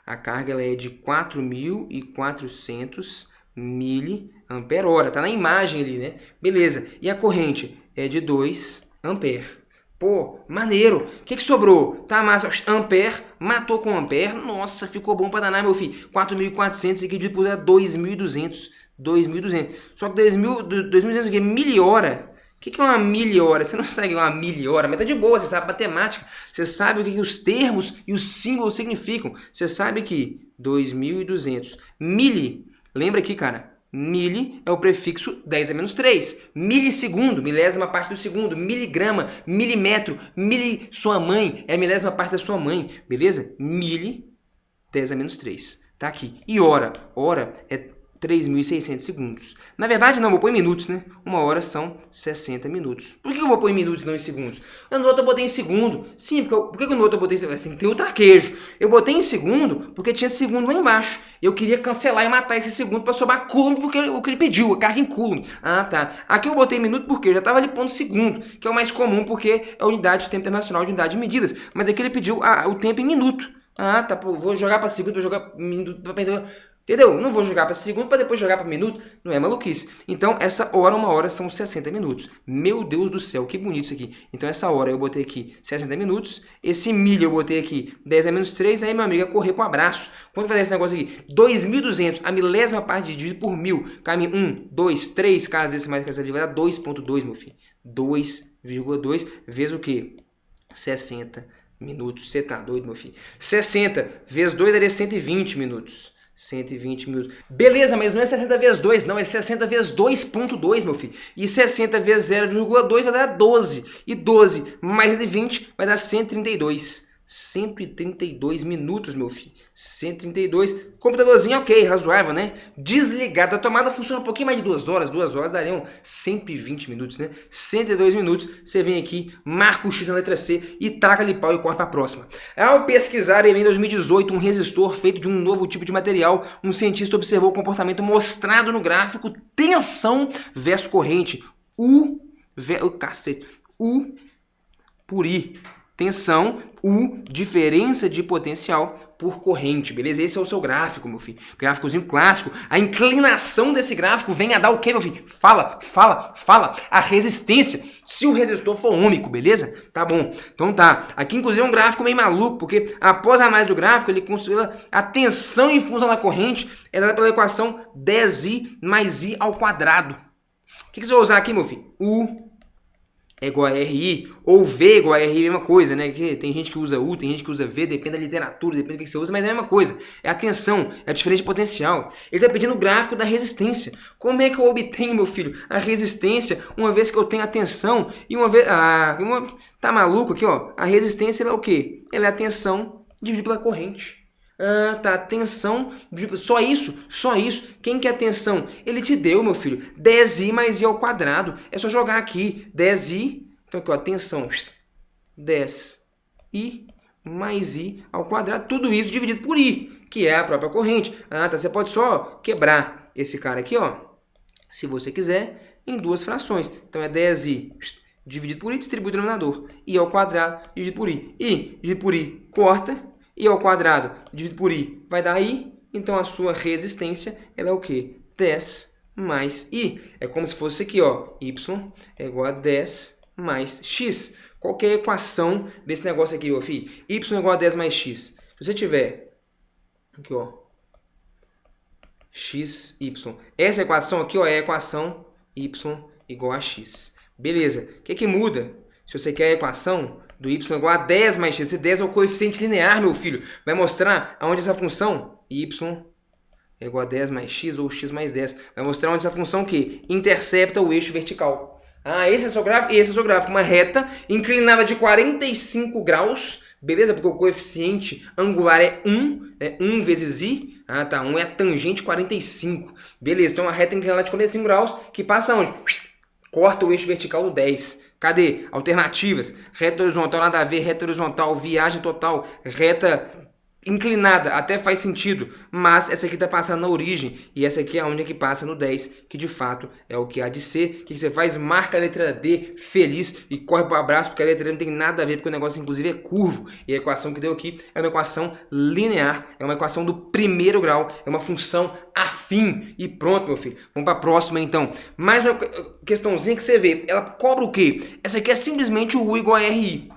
A carga, ela é de 4.400 mAh. Tá na imagem ali, né? Beleza. E a corrente é de 2 amperes. Pô, maneiro. O que sobrou? Tá massa. Ampere, matou com ampere. Nossa, ficou bom pra danar, meu filho. 4.400 dividido por 2.200. 2.200. Só que 2.200 o quê? Milhora. O que é uma milhora? Você não sabe o que é uma milhora, mas tá de boa, você sabe matemática. Você sabe o que os termos e os símbolos significam. Você sabe que 2.200. Mili, lembra aqui, cara. Mili é o prefixo 10 a menos 3. Milissegundo, milésima parte do segundo. Miligrama, milímetro, sua mãe é a milésima parte da sua mãe. Beleza? Mili, 10 a menos 3. Tá aqui. E hora? Hora é 3.600 segundos. Na verdade, não, vou pôr em minutos, né? 1 hora são 60 minutos. Por que eu vou pôr em minutos e não em segundos? No outro eu botei em segundo. Sim, por que no outro eu botei em segundo? Tem que ter o traquejo. Eu botei em segundo porque tinha segundo lá embaixo. Eu queria cancelar e matar esse segundo para sobrar coulomb porque o que ele pediu, a carga em coulomb. Ah, tá. Aqui eu botei em minuto porque eu já estava ali pondo segundo, que é o mais comum porque é a unidade do Sistema Internacional de Unidade de Medidas. Mas aqui ele pediu o tempo em minuto. Ah, tá. Pô, vou jogar para segundo, vou jogar para minuto para perder. Entendeu? Não vou jogar para segundo para depois jogar para minuto. Não é maluquice. Então, essa hora, 1 hora, são 60 minutos. Meu Deus do céu, que bonito isso aqui. Então, essa hora eu botei aqui 60 minutos. Esse milho eu botei aqui 10 a menos 3. Aí, meu amigo, é correr pro abraço. Quanto vai dar esse negócio aqui? 2.200. A milésima parte dividido por 1.000. Caminho 1, 2, 3 casas decimais que essa vai dar 2.2, meu filho. 2,2 vezes o quê? 60 minutos. Você tá doido, meu filho? 60 vezes 2 daria 120 minutos. 120 minutos. Beleza, mas não é 60 vezes 2, não. É 60 vezes 2.2, meu filho. E 60 vezes 0,2 vai dar 12. E 12 mais 20 vai dar 132. 132 minutos, meu filho. 132. Computadorzinho ok, razoável, né? Desligado. A tomada funciona um pouquinho mais de 2 horas. 2 horas dariam 120 minutos, né? 102 minutos. Você vem aqui, marca o X na letra C e taca ali pau e corre para a próxima. Ao pesquisar em 2018 um resistor feito de um novo tipo de material, um cientista observou o comportamento mostrado no gráfico tensão versus corrente. U por I. Tensão U, diferença de potencial por corrente, beleza? Esse é o seu gráfico, meu filho. Gráficozinho clássico. A inclinação desse gráfico vem a dar o quê, meu filho? Fala. A resistência, se o resistor for ômico, beleza? Tá bom. Então tá. Aqui, inclusive, é um gráfico meio maluco, porque após a análise do gráfico, ele considera a tensão em função da corrente é dada pela equação 10i mais i ao quadrado. O que você vai usar aqui, meu filho? U é igual a RI, ou V igual a RI, é a mesma coisa, né? Que tem gente que usa U, tem gente que usa V, depende da literatura, depende do que você usa, mas é a mesma coisa. É a tensão, é a diferença de potencial. Ele está pedindo o gráfico da resistência. Como é que eu obtenho, meu filho, a resistência, uma vez que eu tenho a tensão e uma vez... tá maluco aqui, ó? A resistência ela é o quê? Ela é a tensão dividida pela corrente. Tá, tensão, só isso. Quem que é a tensão? Ele te deu, meu filho, 10i mais i ao quadrado. É só jogar aqui, 10i, então aqui ó, tensão, 10i mais i ao quadrado, tudo isso dividido por i, que é a própria corrente. Tá, você pode só quebrar esse cara aqui, ó, se você quiser, em duas frações. Então é 10i dividido por i, distribuído no denominador, i ao quadrado dividido por i. I dividido por i, corta. I ao quadrado dividido por I vai dar I, então a sua resistência ela é o quê? 10 mais I. É como se fosse aqui, ó, Y é igual a 10 mais X. Qual que é a equação desse negócio aqui, meu filho? Y é igual a 10 mais X. Se você tiver aqui, ó, X, Y. Essa equação aqui, ó, é a equação Y igual a X. Beleza. O que muda? Se você quer a equação do y igual a 10 mais x. Esse 10 é o coeficiente linear, meu filho. Vai mostrar aonde essa função y é igual a 10 mais x ou x mais 10. Vai mostrar onde essa função que intercepta o eixo vertical. Esse é o seu gráfico? Esse é o seu gráfico. Uma reta inclinada de 45 graus. Beleza? Porque o coeficiente angular é 1. 1 vezes i. Tá. 1 é a tangente 45. Beleza. Então, uma reta inclinada de 45 graus que passa onde? Corta o eixo vertical do 10. Cadê? Alternativas. Reta horizontal, nada a ver. Reta horizontal, viagem total. Reta inclinada, até faz sentido. Mas essa aqui está passando na origem. E essa aqui é a única que passa no 10. Que de fato é o que há de ser. O que você faz? Marca a letra D feliz e corre para o abraço. Porque a letra D não tem nada a ver. Porque o negócio inclusive é curvo. E a equação que deu aqui é uma equação linear. É uma equação do primeiro grau. É uma função afim. E pronto, meu filho. Vamos para a próxima, então. Mais uma questãozinha que você vê. Ela cobra o quê? Essa aqui é simplesmente o U igual a RI.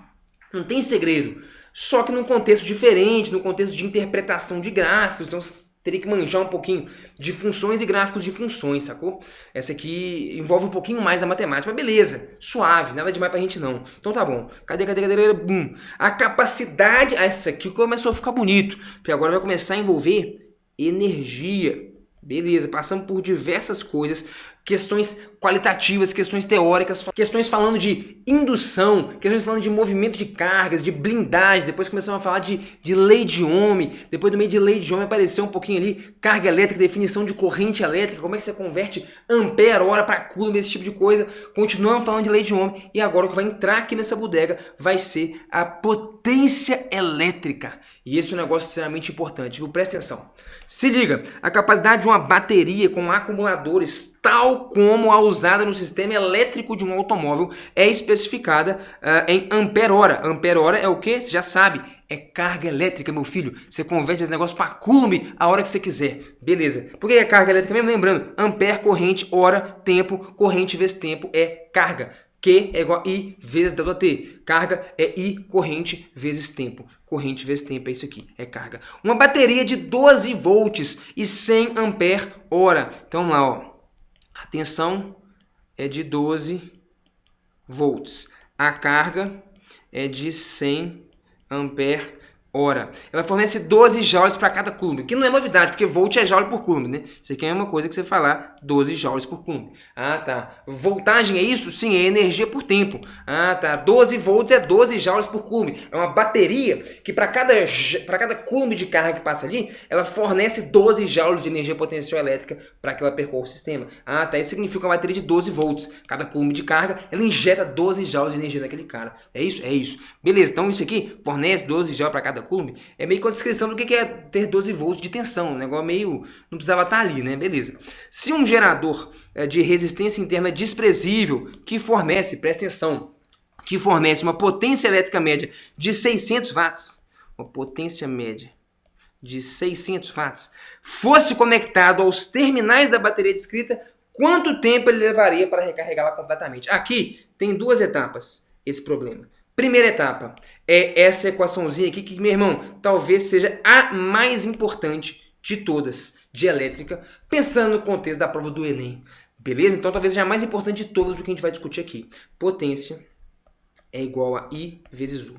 Não tem segredo. Só que num contexto diferente, num contexto de interpretação de gráficos. Então, você teria que manjar um pouquinho de funções e gráficos de funções, sacou? Essa aqui envolve um pouquinho mais da matemática. Mas beleza, suave. Nada demais pra gente, não. Então tá bom. Cadê? Bum. A capacidade... Essa aqui começou a ficar bonito. Porque agora vai começar a envolver energia. Beleza, passamos por diversas coisas, questões qualitativas, questões teóricas, questões falando de indução, questões falando de movimento de cargas, de blindagem, depois começamos a falar de lei de Ohm, depois do meio de lei de Ohm apareceu um pouquinho ali carga elétrica, definição de corrente elétrica, como é que você converte ampere-hora para coulomb, esse tipo de coisa. Continuamos falando de lei de Ohm e agora o que vai entrar aqui nessa bodega vai ser a potência elétrica. E esse é um negócio extremamente importante, viu? Presta atenção. Se liga, a capacidade de uma bateria com acumuladores, tal como a usada no sistema elétrico de um automóvel, é especificada em ampere-hora. Ampere-hora é o quê? Você já sabe. É carga elétrica, meu filho. Você converte esse negócio para coulomb a hora que você quiser. Beleza. Por que é carga elétrica mesmo? Lembrando, ampere, corrente, hora, tempo, corrente vezes tempo é carga. Q é igual a I vezes ΔT. Carga é I, corrente vezes tempo. Corrente vezes tempo é isso aqui, é carga. Uma bateria de 12 volts e 100 ampere hora. Então vamos lá, ó. A tensão é de 12 volts. A carga é de 100 ampere hora. Ela fornece 12 joules para cada coulomb, que não é novidade, porque volt é joule por coulomb, né? Isso aqui é uma coisa que você falar 12 joules por coulomb. Tá. Voltagem é isso? Sim, é energia por tempo. Tá. 12 volts é 12 joules por coulomb. É uma bateria que para cada coulomb de carga que passa ali, ela fornece 12 joules de energia potencial elétrica para que ela percorra o sistema. Tá. Isso significa uma bateria de 12 volts. Cada coulomb de carga, ela injeta 12 joules de energia naquele cara. É isso? É isso. Beleza, então isso aqui fornece 12 joules para cada coulomb. É meio com a descrição do que é ter 12 volts de tensão. Um negócio meio... Não precisava estar ali, né? Beleza. Se um gerador de resistência interna desprezível que fornece, presta atenção, que fornece uma potência elétrica média de 600 watts, uma potência média de 600 watts, fosse conectado aos terminais da bateria descrita, quanto tempo ele levaria para recarregá-la completamente? Aqui tem duas etapas esse problema. Primeira etapa é essa equaçãozinha aqui que, meu irmão, talvez seja a mais importante de todas, de elétrica, pensando no contexto da prova do Enem. Beleza? Então talvez seja a mais importante de todas o que a gente vai discutir aqui. Potência é igual a I vezes U.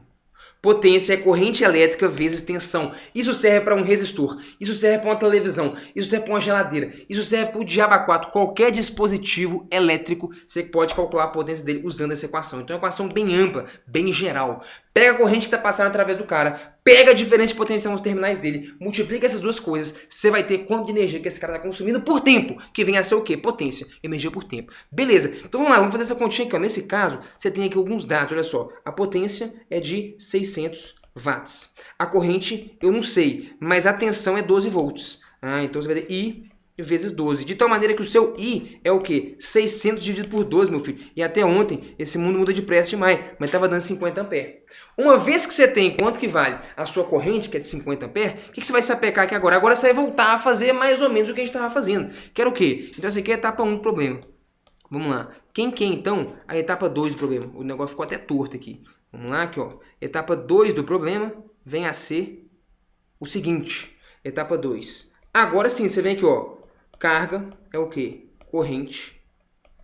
Potência é corrente elétrica vezes tensão. Isso serve para um resistor, isso serve para uma televisão, isso serve para uma geladeira, isso serve para o diabo a quatro. Qualquer dispositivo elétrico, você pode calcular a potência dele usando essa equação. Então é uma equação bem ampla, bem geral. Pega a corrente que está passando através do cara, pega a diferença de potencial nos terminais dele, multiplica essas duas coisas, você vai ter quanto de energia que esse cara está consumindo por tempo, que vem a ser o quê? Potência, energia por tempo. Beleza, então vamos lá, vamos fazer essa continha aqui. Ó. Nesse caso, você tem aqui alguns dados, olha só. A potência é de 600 watts. A corrente, eu não sei, mas a tensão é 12 volts. Então você vai ter I vezes 12. De tal maneira que o seu I é o quê? 600 dividido por 12, meu filho. E até ontem, esse mundo muda depressa demais, mas estava dando 50 amperes. Uma vez que você tem quanto que vale a sua corrente, que é de 50 amperes, o que você vai se apegar aqui agora? Agora você vai voltar a fazer mais ou menos o que a gente estava fazendo. Que era o quê? Então essa aqui é a etapa 1 do problema. Vamos lá. Quem quer, então, a etapa 2 do problema? O negócio ficou até torto aqui. Vamos lá, aqui, ó. Etapa 2 do problema vem a ser o seguinte. Etapa 2. Agora sim, você vem aqui, ó. Carga é o quê? Corrente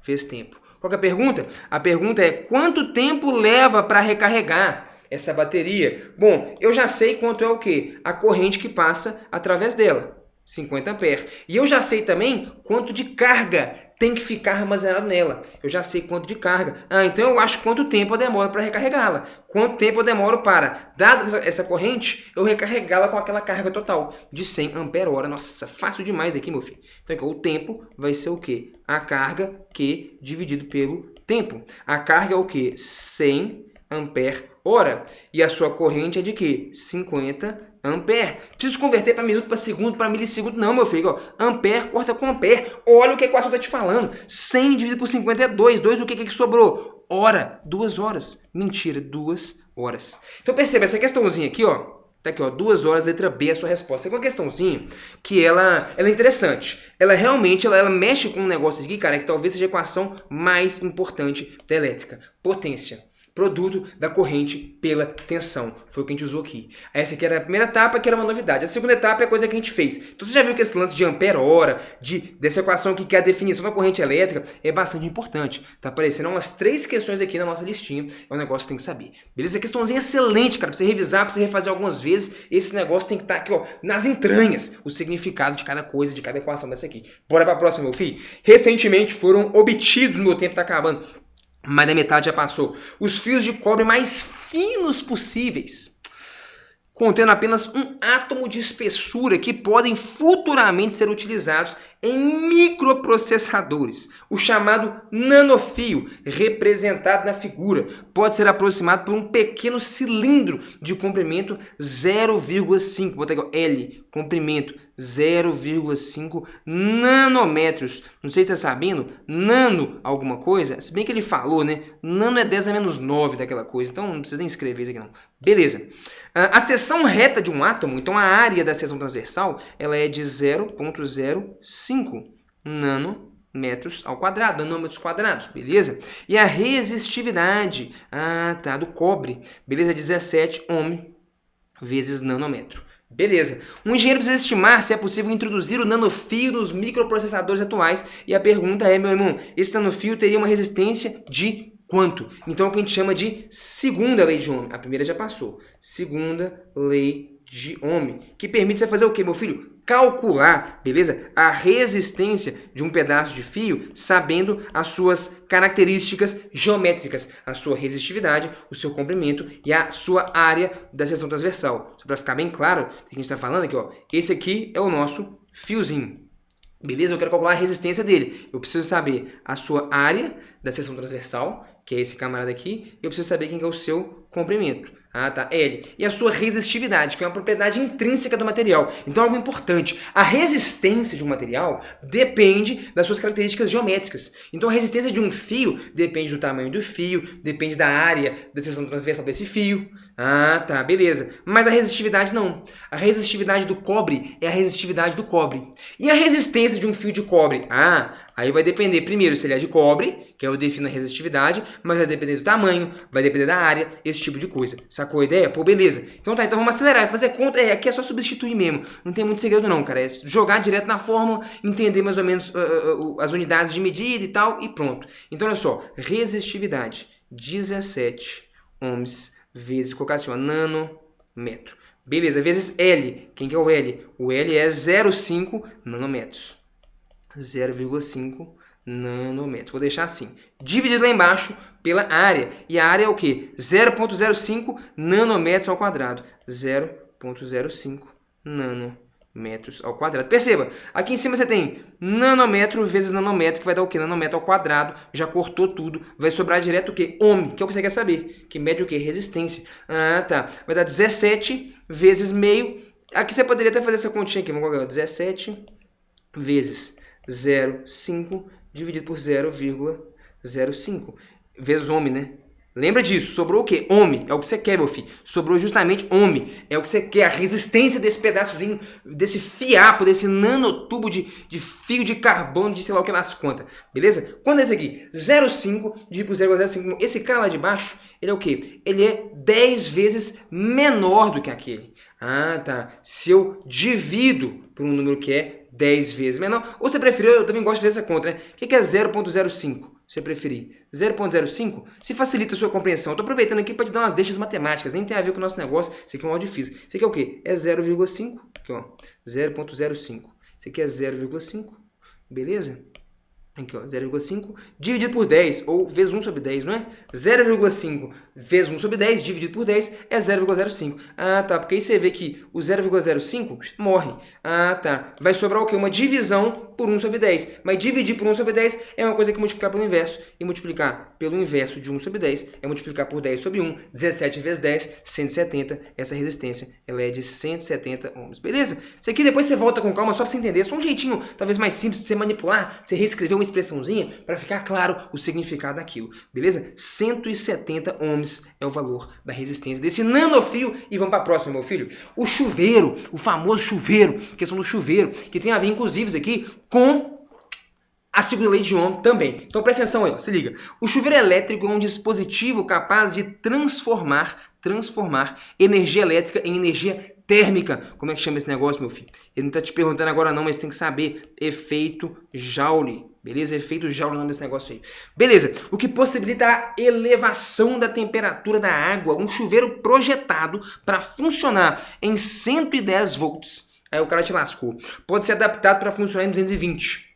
vezes tempo. Qual que é a pergunta? A pergunta é quanto tempo leva para recarregar essa bateria? Bom, eu já sei quanto é o quê? A corrente que passa através dela, 50 amperes. E eu já sei também quanto de carga tem que ficar armazenado nela. Eu já sei quanto de carga. Então eu acho quanto tempo eu demoro para recarregá-la. Quanto tempo eu demoro para, dada essa corrente, eu recarregá-la com aquela carga total de 100 ampere-hora. Nossa, fácil demais aqui, meu filho. Então aqui, o tempo vai ser o quê? A carga Q dividido pelo tempo. A carga é o quê? 100 ampere-hora. E a sua corrente é de quê? 50 ampere. Preciso converter para minuto, para segundo, para milissegundo. Não, meu filho. Ó. Ampere corta com ampere. Olha o que a equação está te falando. 100 dividido por 50 é 2. 2 o que sobrou? Hora. 2 horas. Mentira, 2 horas. Então perceba, essa questãozinha aqui, ó. Tá aqui, ó. 2 horas, letra B, a sua resposta. É uma questãozinha que ela é interessante. Ela realmente, ela mexe com um negócio aqui, cara, que talvez seja a equação mais importante da elétrica. Potência. Produto da corrente pela tensão. Foi o que a gente usou aqui. Essa aqui era a primeira etapa, que era uma novidade. A segunda etapa é a coisa que a gente fez. Então você já viu que esse lance de ampere-hora, dessa equação aqui, que é a definição da corrente elétrica, é bastante importante. Tá aparecendo umas 3 questões aqui na nossa listinha. É um negócio que você tem que saber. Beleza? Questãozinha excelente, cara. Pra você revisar, pra você refazer algumas vezes. Esse negócio tem que estar aqui, ó, nas entranhas. O significado de cada coisa, de cada equação dessa aqui. Bora pra próxima, meu filho. Recentemente foram obtidos, meu tempo tá acabando, mais da metade já passou, os fios de cobre mais finos possíveis, contendo apenas um átomo de espessura, que podem futuramente ser utilizados em microprocessadores. O chamado nanofio, representado na figura, pode ser aproximado por um pequeno cilindro de comprimento 0,5, vou botar aqui, ó, L, comprimento 0,5 nanômetros. Não sei se está sabendo, nano alguma coisa, se bem que ele falou, né? Nano é 10 a menos 9 daquela coisa, então não precisa nem escrever isso aqui não. Beleza. A seção reta de um átomo, então a área da seção transversal, ela é de 0,05 nanômetros ao quadrado, nanômetros quadrados, beleza? E a resistividade, do cobre, beleza? 17 ohm vezes nanômetro. Beleza. Um engenheiro precisa estimar se é possível introduzir o nanofio nos microprocessadores atuais. E a pergunta é, meu irmão, esse nanofio teria uma resistência de quanto? Então é o que a gente chama de segunda lei de Ohm. A primeira já passou. Segunda lei de Ohm. Que permite você fazer o quê, meu filho? Calcular, beleza? A resistência de um pedaço de fio, sabendo as suas características geométricas, a sua resistividade, o seu comprimento e a sua área da seção transversal. Só para ficar bem claro o que a gente está falando aqui, ó. Esse aqui é o nosso fiozinho. Beleza? Eu quero calcular a resistência dele. Eu preciso saber a sua área da seção transversal, que é esse camarada aqui, e eu preciso saber quem é o seu comprimento. Ah, tá. L. E a sua resistividade, que é uma propriedade intrínseca do material. Então, algo importante. A resistência de um material depende das suas características geométricas. Então, a resistência de um fio depende do tamanho do fio, depende da área da seção transversal desse fio. Ah, tá. Beleza. Mas a resistividade não. A resistividade do cobre é a resistividade do cobre. E a resistência de um fio de cobre? Ah, aí vai depender, primeiro, se ele é de cobre, que eu defino a resistividade, mas vai depender do tamanho, vai depender da área, esse tipo de coisa. Sacou a ideia? Pô, beleza. Então tá, então vamos acelerar, vai fazer conta, aqui é só substituir mesmo. Não tem muito segredo não, cara. É jogar direto na fórmula, entender mais ou menos as unidades de medida e tal, e pronto. Então olha só, resistividade, 17 ohms, vezes, colocar assim, ó, nanômetro. Beleza, vezes L. Quem que é o L? O L é 0,5 nanômetros. 0,5 nanômetros. Vou deixar assim. Dividido lá embaixo pela área. E a área é o quê? 0,05 nanômetros ao quadrado. 0,05 nanômetros ao quadrado. Perceba, aqui em cima você tem nanômetro vezes nanômetro, que vai dar o quê? Nanômetro ao quadrado. Já cortou tudo. Vai sobrar direto o quê? Ohm, que é o que você quer saber. Que mede o quê? Resistência. Ah, tá. Vai dar 17 vezes meio. Aqui você poderia até fazer essa continha aqui. Vamos colocar 17 vezes 0,5 dividido por 0,05 vezes ohm, né? Lembra disso? Sobrou o quê? Ohm. É o que você quer, meu filho. Sobrou justamente ohm. É o que você quer. A resistência desse pedaçozinho, desse fiapo, desse nanotubo de fio de carbono, de sei lá o que nas contas. Beleza? Quando é esse aqui? 0,5 dividido por 0,05. Esse cara lá de baixo, ele é o quê? Ele é 10 vezes menor do que aquele. Ah, tá. Se eu divido por um número que é 10 vezes menor, ou você preferiu, eu também gosto de fazer essa conta, né? O que é 0,05? Se você preferir 0,05, se facilita a sua compreensão. Eu tô aproveitando aqui para te dar umas deixas matemáticas, nem tem a ver com o nosso negócio, isso aqui é um áudio difícil. Isso aqui é o quê? É 0,5, aqui ó, 0,05. Isso aqui é 0,5, beleza? Aqui ó, 0,5 dividido por 10, ou vezes 1 sobre 10, não é? 0,5 vezes 1 sobre 10 dividido por 10 é 0,05. Ah, tá, porque aí você vê que o 0,05 morre. Ah, tá. Vai sobrar o quê? Uma divisão por 1 sobre 10. Mas dividir por 1 sobre 10 é uma coisa que multiplicar pelo inverso. E multiplicar pelo inverso de 1 sobre 10 é multiplicar por 10 sobre 1. 17 vezes 10, 170. Essa resistência, ela é de 170 ohms. Beleza? Isso aqui depois você volta com calma só pra você entender. É só um jeitinho, talvez mais simples, de você manipular, você reescrever uma expressãozinha para ficar claro o significado daquilo. Beleza? 170 ohms é o valor da resistência desse nanofio. E vamos para a próxima, meu filho. O chuveiro, o famoso chuveiro, questão do chuveiro, que tem a ver, inclusive, isso aqui, com a segunda lei de Ohm também. Então presta atenção aí, ó, se liga. O chuveiro elétrico é um dispositivo capaz de transformar energia elétrica em energia térmica. Como é que chama esse negócio, meu filho? Ele não tá te perguntando agora não, mas tem que saber. Efeito Joule. Beleza? Efeito Joule é o nome desse negócio aí. Beleza. O que possibilita a elevação da temperatura da água. Um chuveiro projetado para funcionar em 110 volts. Aí o cara te lascou. Pode ser adaptado para funcionar em 220.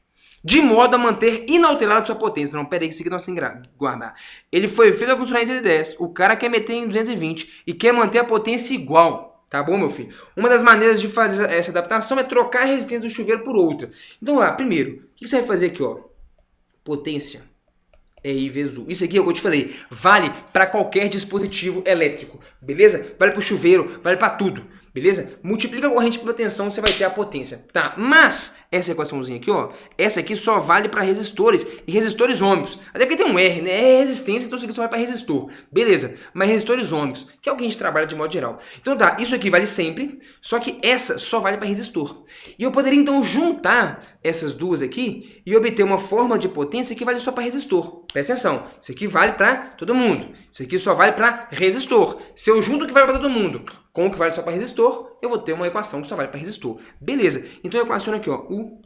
De modo a manter inalterada sua potência. Não, pera aí que isso aqui nós temos que guardar. Ele foi feito para funcionar em 110. O cara quer meter em 220 e quer manter a potência igual. Tá bom, meu filho? Uma das maneiras de fazer essa adaptação é trocar a resistência do chuveiro por outra. Então lá, primeiro, o que você vai fazer aqui, ó? Potência é I vezes U. Isso aqui é o que eu te falei. Vale para qualquer dispositivo elétrico. Beleza? Vale para o chuveiro, vale para tudo. Beleza? Multiplica a corrente pela tensão, você vai ter a potência. Tá, mas essa equaçãozinha aqui, ó, essa aqui só vale para resistores e resistores ômicos. Até porque tem um R, né? É resistência, então isso aqui só vai para resistor. Beleza, mas resistores ômicos, que é o que a gente trabalha de modo geral. Então tá, isso aqui vale sempre, só que essa só vale para resistor. E eu poderia então juntar essas duas aqui e obter uma fórmula de potência que vale só para resistor. Presta atenção, isso aqui vale para todo mundo. Isso aqui só vale para resistor. Se eu junto o que vale para todo mundo com o que vale só para resistor, eu vou ter uma equação que só vale para resistor. Beleza, então eu equaciono aqui, ó, U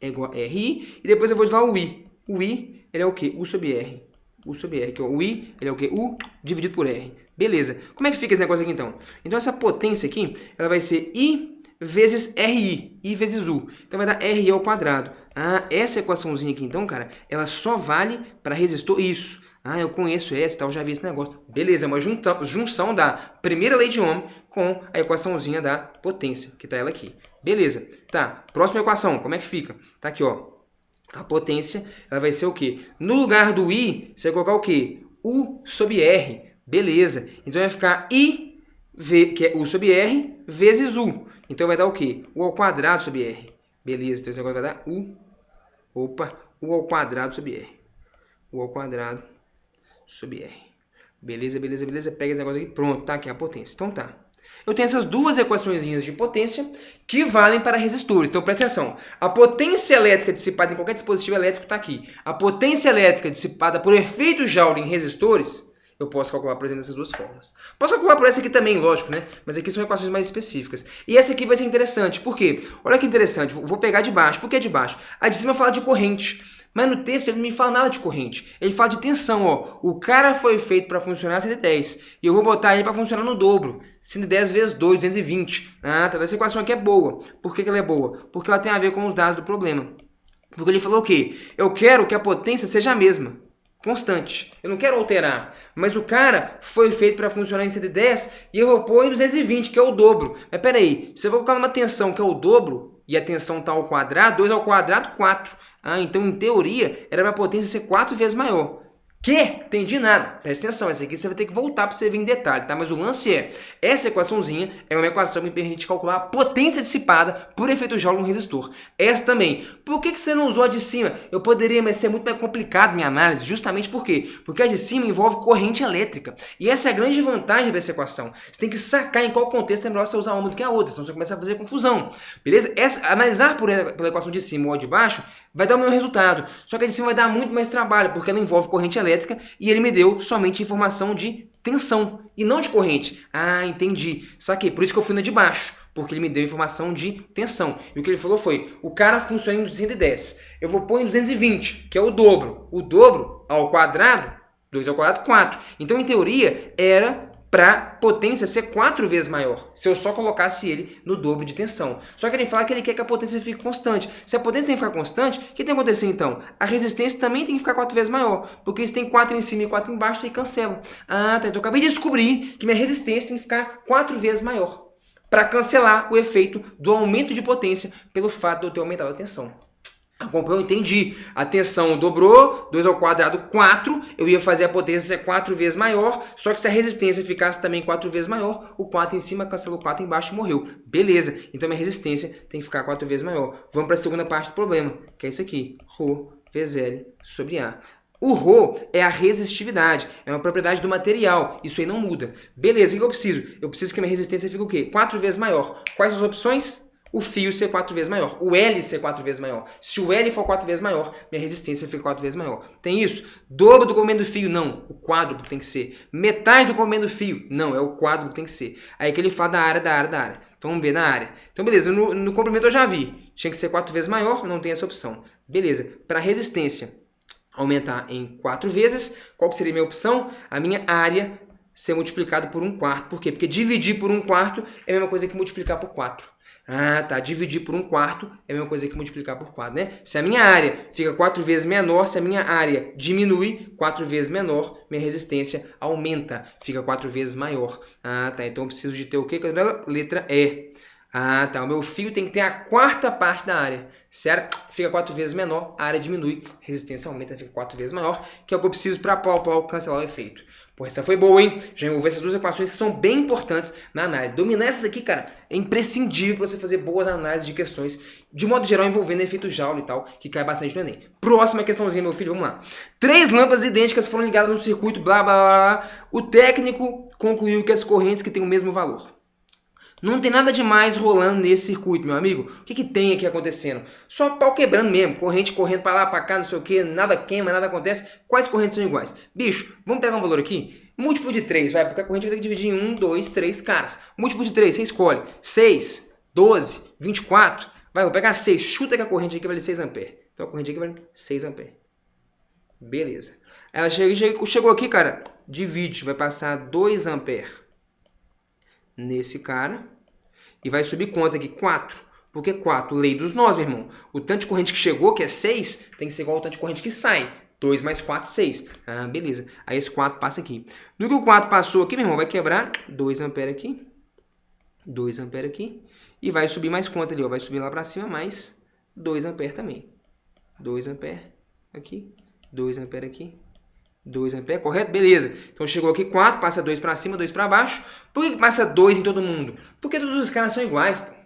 é igual a RI, e depois eu vou usar o I. O I, ele é o quê? U sobre R. U sobre R, que é o I, ele é o quê? U dividido por R. Beleza, como é que fica esse negócio aqui então? Então essa potência aqui, ela vai ser I vezes RI, I vezes U. Então vai dar RI ao quadrado. Ah, essa equaçãozinha aqui então, cara, ela só vale para resistor, isso. Ah, eu conheço essa, tá? Eu já vi esse negócio. Beleza, é uma junção da primeira lei de Ohm com a equaçãozinha da potência, que tá ela aqui. Beleza. Tá, próxima equação, como é que fica? Tá aqui, ó. A potência, ela vai ser o quê? No lugar do I, você vai colocar o quê? U sobre R. Beleza. Então vai ficar I, que é U sobre R, vezes U. Então vai dar o quê? U ao quadrado sobre R. Beleza, então esse negócio vai dar U. U ao quadrado sobre R. U ao quadrado sobre R. Beleza. Pega esse negócio aqui. Pronto, tá aqui a potência. Então tá. Eu tenho essas duas equaçõezinhas de potência que valem para resistores. Então presta atenção. A potência elétrica dissipada em qualquer dispositivo elétrico está aqui. A potência elétrica dissipada por efeito Joule em resistores, eu posso calcular, por exemplo, dessas duas formas. Posso calcular por essa aqui também, lógico, né? Mas aqui são equações mais específicas. E essa aqui vai ser interessante. Por quê? Olha que interessante. Vou pegar de baixo. Por que de baixo? A de cima fala de corrente. Mas no texto ele não me fala nada de corrente. Ele fala de tensão, ó. O cara foi feito para funcionar 110. E eu vou botar ele para funcionar no dobro. 110 vezes 2, 220. Ah, tá. Essa equação aqui é boa. Por que ela é boa? Porque ela tem a ver com os dados do problema. Porque ele falou o quê? Eu quero que a potência seja a mesma. Constante. Eu não quero alterar. Mas o cara foi feito para funcionar em 110 e eu vou pôr em 220, que é o dobro. Mas peraí, se eu vou colocar uma tensão que é o dobro e a tensão está ao quadrado, 2 ao quadrado, 4. Ah, então em teoria era para a potência ser 4 vezes maior. Que? Entendi nada. Presta atenção, essa aqui você vai ter que voltar para você ver em detalhe, tá? Mas o lance é, essa equaçãozinha é uma equação que me permite calcular a potência dissipada por efeito Joule no resistor. Essa também. Por que você não usou a de cima? Eu poderia, mas ser muito mais complicado minha análise, justamente por quê? Porque a de cima envolve corrente elétrica. E essa é a grande vantagem dessa equação. Você tem que sacar em qual contexto é melhor você usar uma do que a outra, senão você começa a fazer confusão. Beleza? Analisar pela equação de cima ou a de baixo vai dar o mesmo resultado. Só que a de cima vai dar muito mais trabalho, porque ela envolve corrente elétrica e ele me deu somente informação de tensão e não de corrente. Ah, entendi. Saquei. Por isso que eu fui na de baixo, porque ele me deu informação de tensão. E o que ele falou foi, o cara funciona em 210. Eu vou pôr em 220, que é o dobro. O dobro ao quadrado, 2 ao quadrado, 4. Então, em teoria, era para potência ser 4 vezes maior, se eu só colocasse ele no dobro de tensão. Só que ele fala que ele quer que a potência fique constante. Se a potência tem que ficar constante, o que tem que acontecer então? A resistência também tem que ficar 4 vezes maior, porque se tem 4 em cima e 4 embaixo, aí cancela. Ah, tá. Então eu acabei de descobrir que minha resistência tem que ficar 4 vezes maior, para cancelar o efeito do aumento de potência pelo fato de eu ter aumentado a tensão. Eu entendi. A tensão dobrou, 2 ao quadrado, 4. Eu ia fazer a potência ser 4 vezes maior, só que se a resistência ficasse também 4 vezes maior, o 4 em cima cancelou o 4 embaixo e morreu. Beleza. Então minha resistência tem que ficar 4 vezes maior. Vamos para a segunda parte do problema, que é isso aqui. Rho vezes L sobre A. O Rho é a resistividade, é uma propriedade do material. Isso aí não muda. Beleza, o que eu preciso? Eu preciso que a minha resistência fique o quê? 4 vezes maior. Quais as opções? O fio ser 4 vezes maior, o L ser 4 vezes maior. Se o L for 4 vezes maior, minha resistência fica 4 vezes maior. Tem isso? Dobro do comprimento do fio? Não, o quádruplo tem que ser. Metade do comprimento do fio? Não, é o quádruplo que tem que ser. Aí que ele fala da área. Então vamos ver na área. Então beleza, no comprimento eu já vi. Tinha que ser 4 vezes maior, não tem essa opção. Beleza, para resistência aumentar em 4 vezes, qual que seria a minha opção? A minha área ser multiplicado por 1/4. Por quê? Porque dividir por 1/4 é a mesma coisa que multiplicar por 4. Ah, tá. Dividir por 1/4 é a mesma coisa que multiplicar por 4, né? Se a minha área fica 4 vezes menor, se a minha área diminui 4 vezes menor, minha resistência aumenta, fica 4 vezes maior. Ah, tá. Então eu preciso de ter o quê? Letra E. Ah, tá. O meu fio tem que ter a quarta parte da área. Se a área fica 4 vezes menor, a área diminui, a resistência aumenta, fica 4 vezes maior, que é o que eu preciso para cancelar o efeito. Pô, essa foi boa, hein? Já envolvi essas duas equações que são bem importantes na análise. Dominar essas aqui, cara, é imprescindível para você fazer boas análises de questões, de modo geral, envolvendo efeito Joule e tal, que cai bastante no Enem. Próxima questãozinha, meu filho, vamos lá. 3 lâmpadas idênticas foram ligadas no circuito, blá, blá, blá. O técnico concluiu que as correntes que têm o mesmo valor. Não tem nada demais rolando nesse circuito, meu amigo. O que tem aqui acontecendo? Só pau quebrando mesmo. Corrente correndo para lá, para cá, não sei o que. Nada queima, nada acontece. Quais correntes são iguais? Bicho, vamos pegar um valor aqui? Múltiplo de 3, vai. Porque a corrente vai ter que dividir em 1, 2, 3 caras. Múltiplo de 3, você escolhe. 6, 12, 24. Vai, vou pegar 6. Chuta que a corrente aqui vale 6 amperes. Então a corrente aqui vale 6 amperes. Beleza. Ela chegou aqui, cara. Divide. Vai passar 2 amperes nesse cara, e vai subir quanto aqui? 4. Por que 4? Lei dos nós, meu irmão. O tanto de corrente que chegou, que é 6, tem que ser igual ao tanto de corrente que sai. 2 mais 4, 6. Ah, beleza. Aí esse 4 passa aqui. No que o 4 passou aqui, meu irmão, vai quebrar 2 amperes aqui, 2 amperes aqui, e vai subir mais quanto ali? Ó? Vai subir lá para cima mais 2 amperes também. 2 amperes aqui, 2 amperes aqui, 2 amperes, correto? Beleza. Então chegou aqui 4, passa 2 para cima, 2 para baixo. Por que passa 2 em todo mundo? Porque todos os caras são iguais, pô.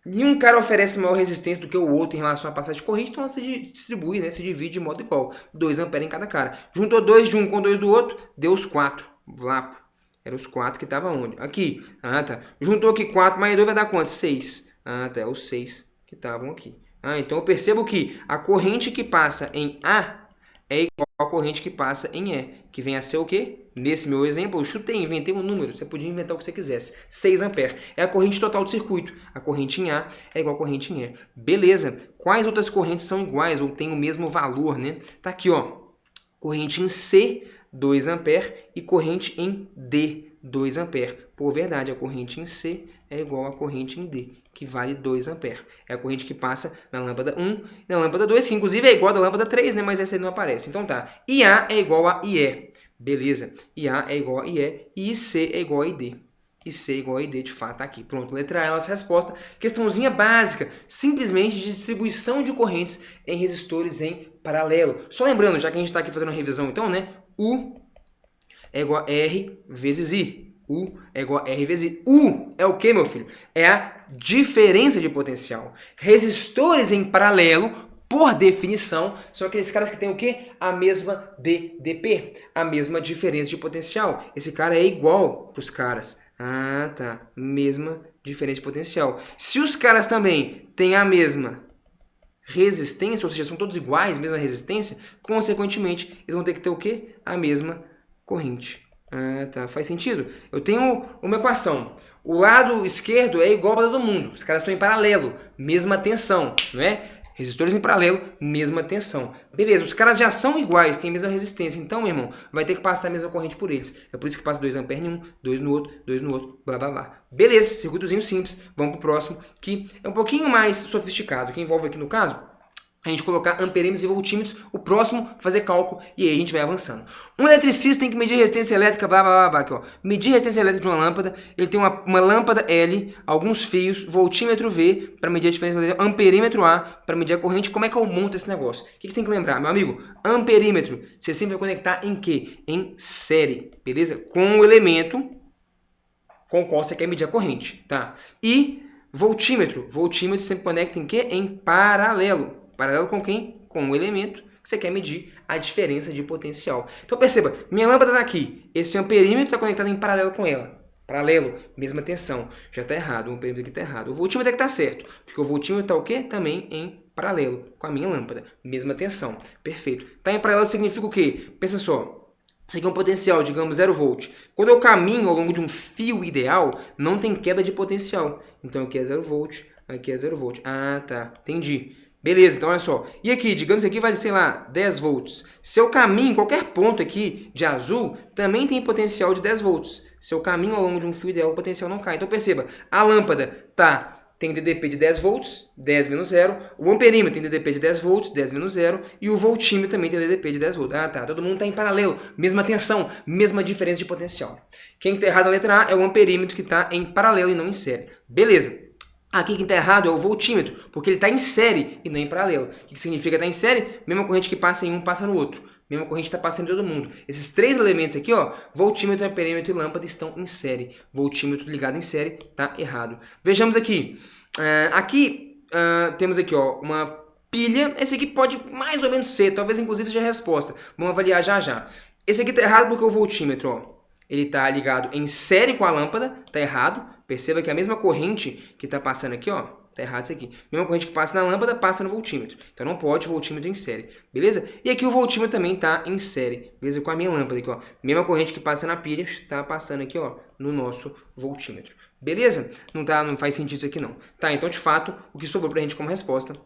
Nenhum cara oferece maior resistência do que o outro em relação à passagem de corrente, então ela se distribui, né? Se divide de modo igual. 2 amperes em cada cara. Juntou 2 de um com 2 do outro, deu os 4. Lá, eram os 4 que estavam onde? Aqui. Ah, tá. Juntou aqui 4 mais 2 vai dar quanto? 6. Ah, tá. É os 6 que estavam aqui. Ah, então eu percebo que a corrente que passa em A é igual à corrente que passa em E, que vem a ser o quê? Nesse meu exemplo, eu chutei, inventei um número, você podia inventar o que você quisesse. 6 amperes é a corrente total do circuito. A corrente em A é igual a corrente em E. Beleza. Quais outras correntes são iguais ou têm o mesmo valor, né? Tá aqui, ó. Corrente em C, 2 amperes, e corrente em D, 2 amperes. Por verdade, a corrente em C é igual à corrente em D, que vale 2 amperes. É a corrente que passa na lâmpada 1 e na lâmpada 2, que inclusive é igual à da lâmpada 3, né? Mas essa aí não aparece. Então tá. IA é igual a IE. Beleza. IA é igual a IE e IC é igual a ID. IC é igual a ID, de fato, tá aqui. Pronto, letra A, nossa resposta. Questãozinha básica, simplesmente de distribuição de correntes em resistores em paralelo. Só lembrando, já que a gente está aqui fazendo uma revisão, então, né? U é igual a R vezes I. U é igual a R vezes I. U é o que, meu filho? É a diferença de potencial. Resistores em paralelo, por definição, são aqueles caras que têm o quê? A mesma DDP, a mesma diferença de potencial. Esse cara é igual para os caras. Ah, tá. Mesma diferença de potencial. Se os caras também têm a mesma resistência, ou seja, são todos iguais, mesma resistência, consequentemente, eles vão ter que ter o quê? A mesma corrente. Ah, tá. Faz sentido? Eu tenho uma equação. O lado esquerdo é igual para todo mundo. Os caras estão em paralelo. Mesma tensão, não é? Resistores em paralelo, mesma tensão. Beleza, os caras já são iguais, têm a mesma resistência. Então, meu irmão, vai ter que passar a mesma corrente por eles. É por isso que passa 2 amperes em um, 2 no outro, 2 no outro, blá, blá, blá. Beleza, circuitozinho simples. Vamos pro próximo, que é um pouquinho mais sofisticado. Que envolve aqui no caso a gente colocar amperímetros e voltímetros, o próximo fazer cálculo e aí a gente vai avançando. Um eletricista tem que medir resistência elétrica, blá, blá, blá, blá, aqui, ó. Medir resistência elétrica de uma lâmpada, ele tem uma lâmpada L, alguns fios, voltímetro V para medir a diferença, amperímetro A para medir a corrente. Como é que eu monto esse negócio? O que você tem que lembrar, meu amigo? Amperímetro, você sempre vai conectar em quê? Em série, beleza? Com o elemento com o qual você quer medir a corrente, tá? E voltímetro, voltímetro sempre conecta em quê? Em paralelo. Paralelo com quem? Com o elemento que você quer medir a diferença de potencial. Então perceba, minha lâmpada está aqui. Esse amperímetro está conectado em paralelo com ela. Paralelo, mesma tensão. Já está errado, o amperímetro aqui está errado. O voltímetro aqui está certo, porque o voltímetro está o quê? Também em paralelo com a minha lâmpada. Mesma tensão. Perfeito. Está em paralelo significa o quê? Pensa só. Isso aqui é um potencial, digamos, 0 volt. Quando eu caminho ao longo de um fio ideal, não tem quebra de potencial. Então aqui é 0 volt, aqui é 0 volt. Ah, tá. Entendi. Beleza, então olha só. E aqui, digamos que aqui vale, sei lá, 10 volts. Se eu caminho em qualquer ponto aqui de azul, também tem potencial de 10 volts. Se eu caminho ao longo de um fio ideal, o potencial não cai. Então perceba, a lâmpada tem DDP de 10 volts, 10 menos 0. O amperímetro tem DDP de 10 volts, 10 menos 0. E o voltímetro também tem DDP de 10 volts. Ah, tá. Todo mundo está em paralelo. Mesma tensão, mesma diferença de potencial. Quem está errado na letra A é o amperímetro que está em paralelo e não em série. Beleza. Aqui quem está errado é o voltímetro, porque ele está em série e não em paralelo. O que significa estar em série? Mesma corrente que passa em um, passa no outro. Mesma corrente está passando em todo mundo. Esses três elementos aqui, ó, voltímetro, amperímetro e lâmpada, estão em série. Voltímetro ligado em série está errado. Vejamos aqui. Temos aqui, ó, uma pilha. Esse aqui pode mais ou menos ser, talvez inclusive seja a resposta. Vamos avaliar já já. Esse aqui está errado porque o voltímetro, ó, ele está ligado em série com a lâmpada, está errado. Perceba que a mesma corrente que está passando aqui, ó, tá errado isso aqui. A mesma corrente que passa na lâmpada, passa no voltímetro. Então não pode voltímetro em série, beleza? E aqui o voltímetro também está em série, beleza? Com a minha lâmpada aqui, ó. Mesma corrente que passa na pilha, está passando aqui, ó, no nosso voltímetro. Beleza? Não faz sentido isso aqui não. Tá, então de fato, o que sobrou pra gente como resposta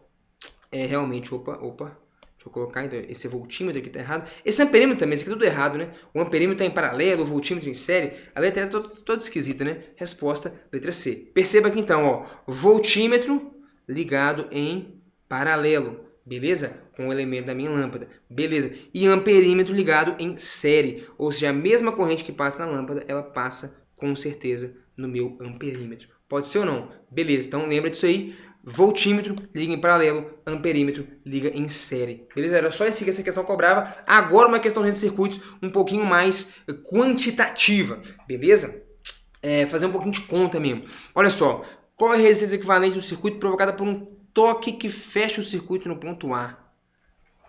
é realmente, deixa eu colocar, então, esse voltímetro aqui tá errado. Esse amperímetro também, esse aqui é tudo errado, né? O amperímetro tá em paralelo, o voltímetro em série. A letra é toda esquisita, né? Resposta, letra C. Perceba aqui então, ó, voltímetro ligado em paralelo, beleza? Com o elemento da minha lâmpada, beleza? E amperímetro ligado em série, ou seja, a mesma corrente que passa na lâmpada, ela passa com certeza no meu amperímetro. Pode ser ou não? Beleza, então lembra disso aí. voltímetro liga em paralelo, amperímetro liga em série. Beleza? Era só isso que essa questão cobrava. Agora uma questão de circuitos um pouquinho mais quantitativa. Beleza? Fazer um pouquinho de conta mesmo. Olha só. Qual é a resistência equivalente do circuito provocada por um toque que fecha o circuito no ponto A?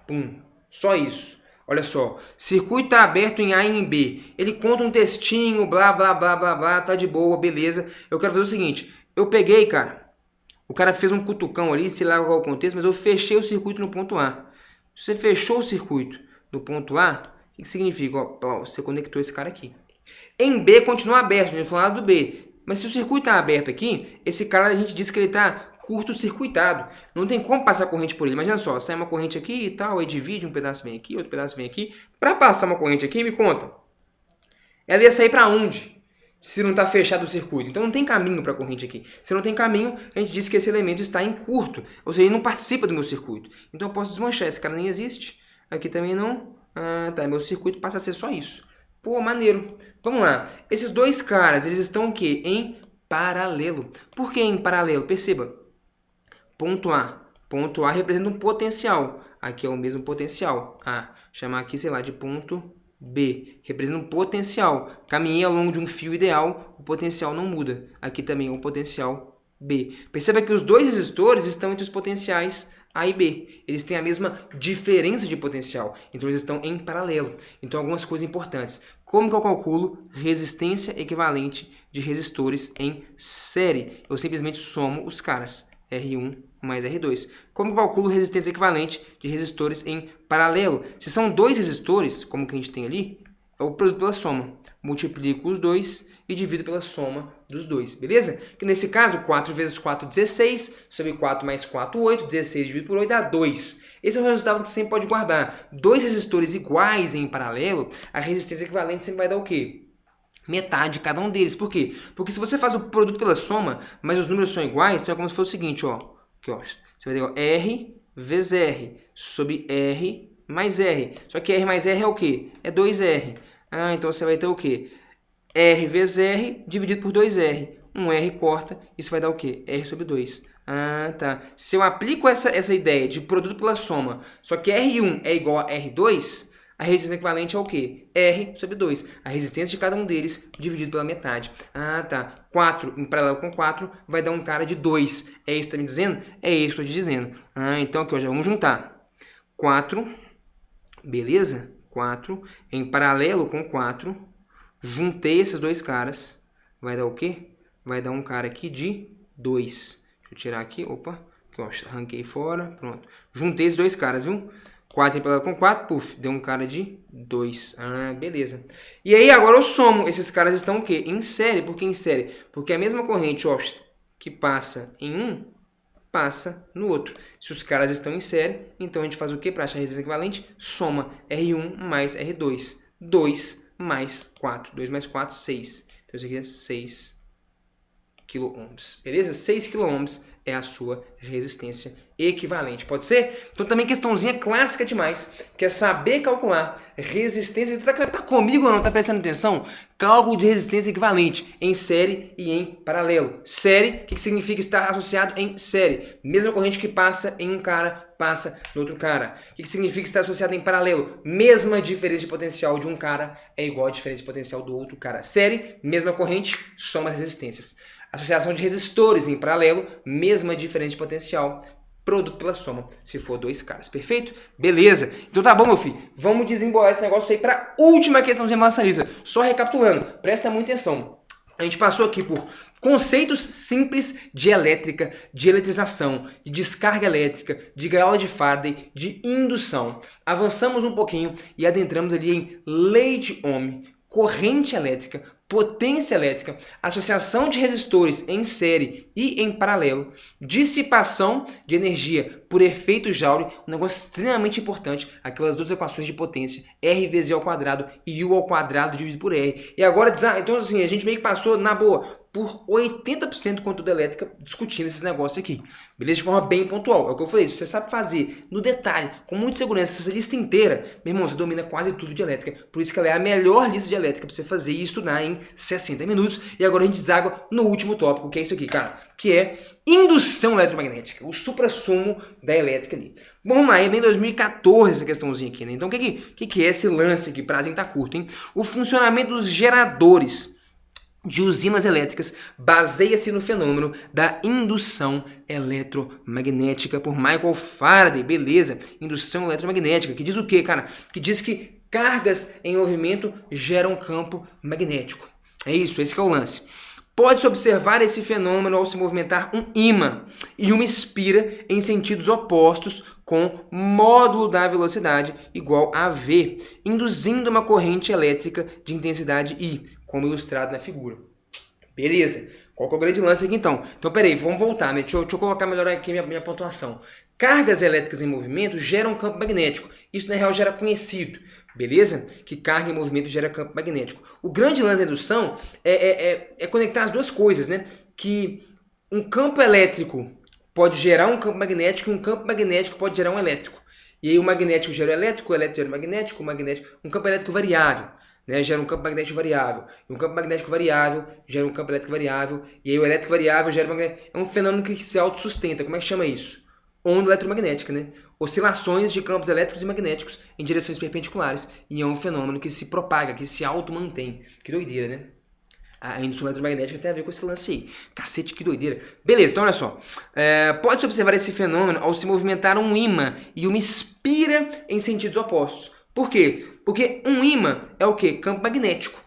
Pum. Só isso. Olha só. Circuito está aberto em A e em B. Ele conta um textinho, blá, blá, blá, blá, blá. Tá de boa, beleza. Eu quero fazer o seguinte. Eu peguei, cara. O cara fez um cutucão ali, sei lá qual é o contexto, mas eu fechei o circuito no ponto A. Se você fechou o circuito no ponto A, o que significa? Ó, você conectou esse cara aqui. Em B continua aberto, no lado do B. Mas se o circuito está aberto aqui, esse cara a gente diz que ele está curto-circuitado. Não tem como passar corrente por ele. Imagina só, sai uma corrente aqui e tal, aí divide, um pedaço vem aqui, outro pedaço vem aqui. Para passar uma corrente aqui, me conta. Ela ia sair para onde? Se não está fechado o circuito. Então não tem caminho para a corrente aqui. Se não tem caminho, a gente diz que esse elemento está em curto. Ou seja, ele não participa do meu circuito. Então eu posso desmanchar. Esse cara nem existe. Aqui também não. Ah, tá. Meu circuito passa a ser só isso. Pô, maneiro. Vamos lá. Esses dois caras, eles estão o quê? Em paralelo. Por que em paralelo? Perceba. Ponto A. Ponto A representa um potencial. Aqui é o mesmo potencial. A. Chamar aqui, sei lá, de ponto B. Representa um potencial. Caminhei ao longo de um fio ideal, o potencial não muda. Aqui também é um potencial B. Perceba que os dois resistores estão entre os potenciais A e B. Eles têm a mesma diferença de potencial. Então eles estão em paralelo. Então algumas coisas importantes. Como que eu calculo resistência equivalente de resistores em série? Eu simplesmente somo os caras. R1 mais R2. Como eu calculo resistência equivalente de resistores em paralelo? Se são dois resistores, como que a gente tem ali, é o produto pela soma. Multiplico os dois e divido pela soma dos dois, beleza? Que nesse caso, 4 vezes 4, 16, sobre 4 mais 4, 8, 16 dividido por 8 dá 2. Esse é o resultado que você sempre pode guardar. Dois resistores iguais em paralelo, a resistência equivalente sempre vai dar o quê? Metade de cada um deles. Por quê? Porque se você faz o produto pela soma, mas os números são iguais, então é como se fosse o seguinte, ó. Aqui, ó. Você vai ter ó, R vezes R sobre R mais R. Só que R mais R é o quê? É 2R. Ah, então você vai ter o quê? R vezes R dividido por 2R. Um R corta, isso vai dar o quê? R sobre 2. Ah, tá. Se eu aplico essa ideia de produto pela soma, só que R1 é igual a R2... A resistência equivalente é o quê? R sobre 2. A resistência de cada um deles dividido pela metade. Ah, tá. 4 em paralelo com 4 vai dar um cara de 2. É isso que está me dizendo? É isso que eu estou te dizendo. Ah, então aqui ó, já vamos juntar. 4, beleza? 4 em paralelo com 4. Juntei esses dois caras. Vai dar o quê? Vai dar um cara aqui de 2. Deixa eu tirar aqui. Opa. Aqui, ó, arranquei fora. Pronto. Juntei esses dois caras, viu? 4 em paralelo com 4, puf, deu um cara de 2. Ah, beleza. E aí agora eu somo. Esses caras estão o quê? Em série. Por que em série? Porque a mesma corrente, ó, que passa em um, passa no outro. Se os caras estão em série, então a gente faz o quê para achar a resistência equivalente? Soma R1 mais R2. 2 mais 4. 2 mais 4, 6. Então isso aqui é 6 quiloohms. Beleza? 6 quiloohms é a sua resistência equivalente. Pode ser? Então também questãozinha clássica demais, que é saber calcular resistência. Tá comigo ou não? Tá prestando atenção? Cálculo de resistência equivalente em série e em paralelo. Série, o que significa estar associado em série? Mesma corrente que passa em um cara, passa no outro cara. O que significa estar associado em paralelo? Mesma diferença de potencial de um cara é igual a diferença de potencial do outro cara. Série, mesma corrente, soma as resistências. Associação de resistores em paralelo, mesma diferença de potencial, produto pela soma, se for dois caras. Perfeito? Beleza. Então tá bom, meu filho. Vamos desembolar esse negócio aí para a última questãozinha maçariza. Só recapitulando, presta muita atenção. A gente passou aqui por conceitos simples de elétrica, de eletrização, de descarga elétrica, de gaiola de Faraday, de indução. Avançamos um pouquinho e adentramos ali em lei de Ohm, corrente elétrica, potência elétrica, associação de resistores em série e em paralelo, dissipação de energia por efeito Joule, um negócio extremamente importante, aquelas duas equações de potência, R vezes E ao quadrado e U ao quadrado dividido por R. E agora, então assim, a gente meio que passou, na boa, por 80% do conteúdo elétrica discutindo esses negócios aqui. Beleza? De forma bem pontual. É o que eu falei. Se você sabe fazer no detalhe, com muita segurança, essa lista inteira, meu irmão, você domina quase tudo de elétrica. Por isso que ela é a melhor lista de elétrica para você fazer e estudar em 60 minutos. E agora a gente deságua no último tópico, que é isso aqui, cara. Que é indução eletromagnética. O suprassumo da elétrica ali. Bom, vamos lá, é bem 2014 essa questãozinha aqui, né? Então o que é esse lance aqui? Prazinho tá curto, hein? O funcionamento dos geradores de usinas elétricas baseia-se no fenômeno da indução eletromagnética por Michael Faraday. Beleza, indução eletromagnética, que diz o quê, cara? Que diz que cargas em movimento geram campo magnético. É isso, esse que é o lance. Pode-se observar esse fenômeno ao se movimentar um ímã e uma espira em sentidos opostos com módulo da velocidade igual a V, induzindo uma corrente elétrica de intensidade I, como ilustrado na figura. Beleza? Qual que é o grande lance aqui então? Então, peraí, vamos voltar, né? Deixa eu colocar melhor aqui minha pontuação. Cargas elétricas em movimento geram campo magnético. Isso, na real, já era conhecido. Beleza? Que carga em movimento gera campo magnético. O grande lance da indução é conectar as duas coisas, né? Que um campo elétrico pode gerar um campo magnético e um campo magnético pode gerar um elétrico. E aí o magnético gera o elétrico gera o magnético, um campo elétrico variável, né? Gera um campo magnético variável. E um campo magnético variável gera um campo elétrico variável. E aí o elétrico variável gera um magnético. É um fenômeno que se autossustenta. Como é que chama isso? Onda eletromagnética, né? Oscilações de campos elétricos e magnéticos em direções perpendiculares. E é um fenômeno que se propaga, que se auto-mantém. Que doideira, né? A indução eletromagnética tem a ver com esse lance aí. Cacete, que doideira. Beleza, então olha só. Pode-se observar esse fenômeno ao se movimentar um ímã e uma espira em sentidos opostos. Por quê? Porque um ímã é o quê? Campo magnético.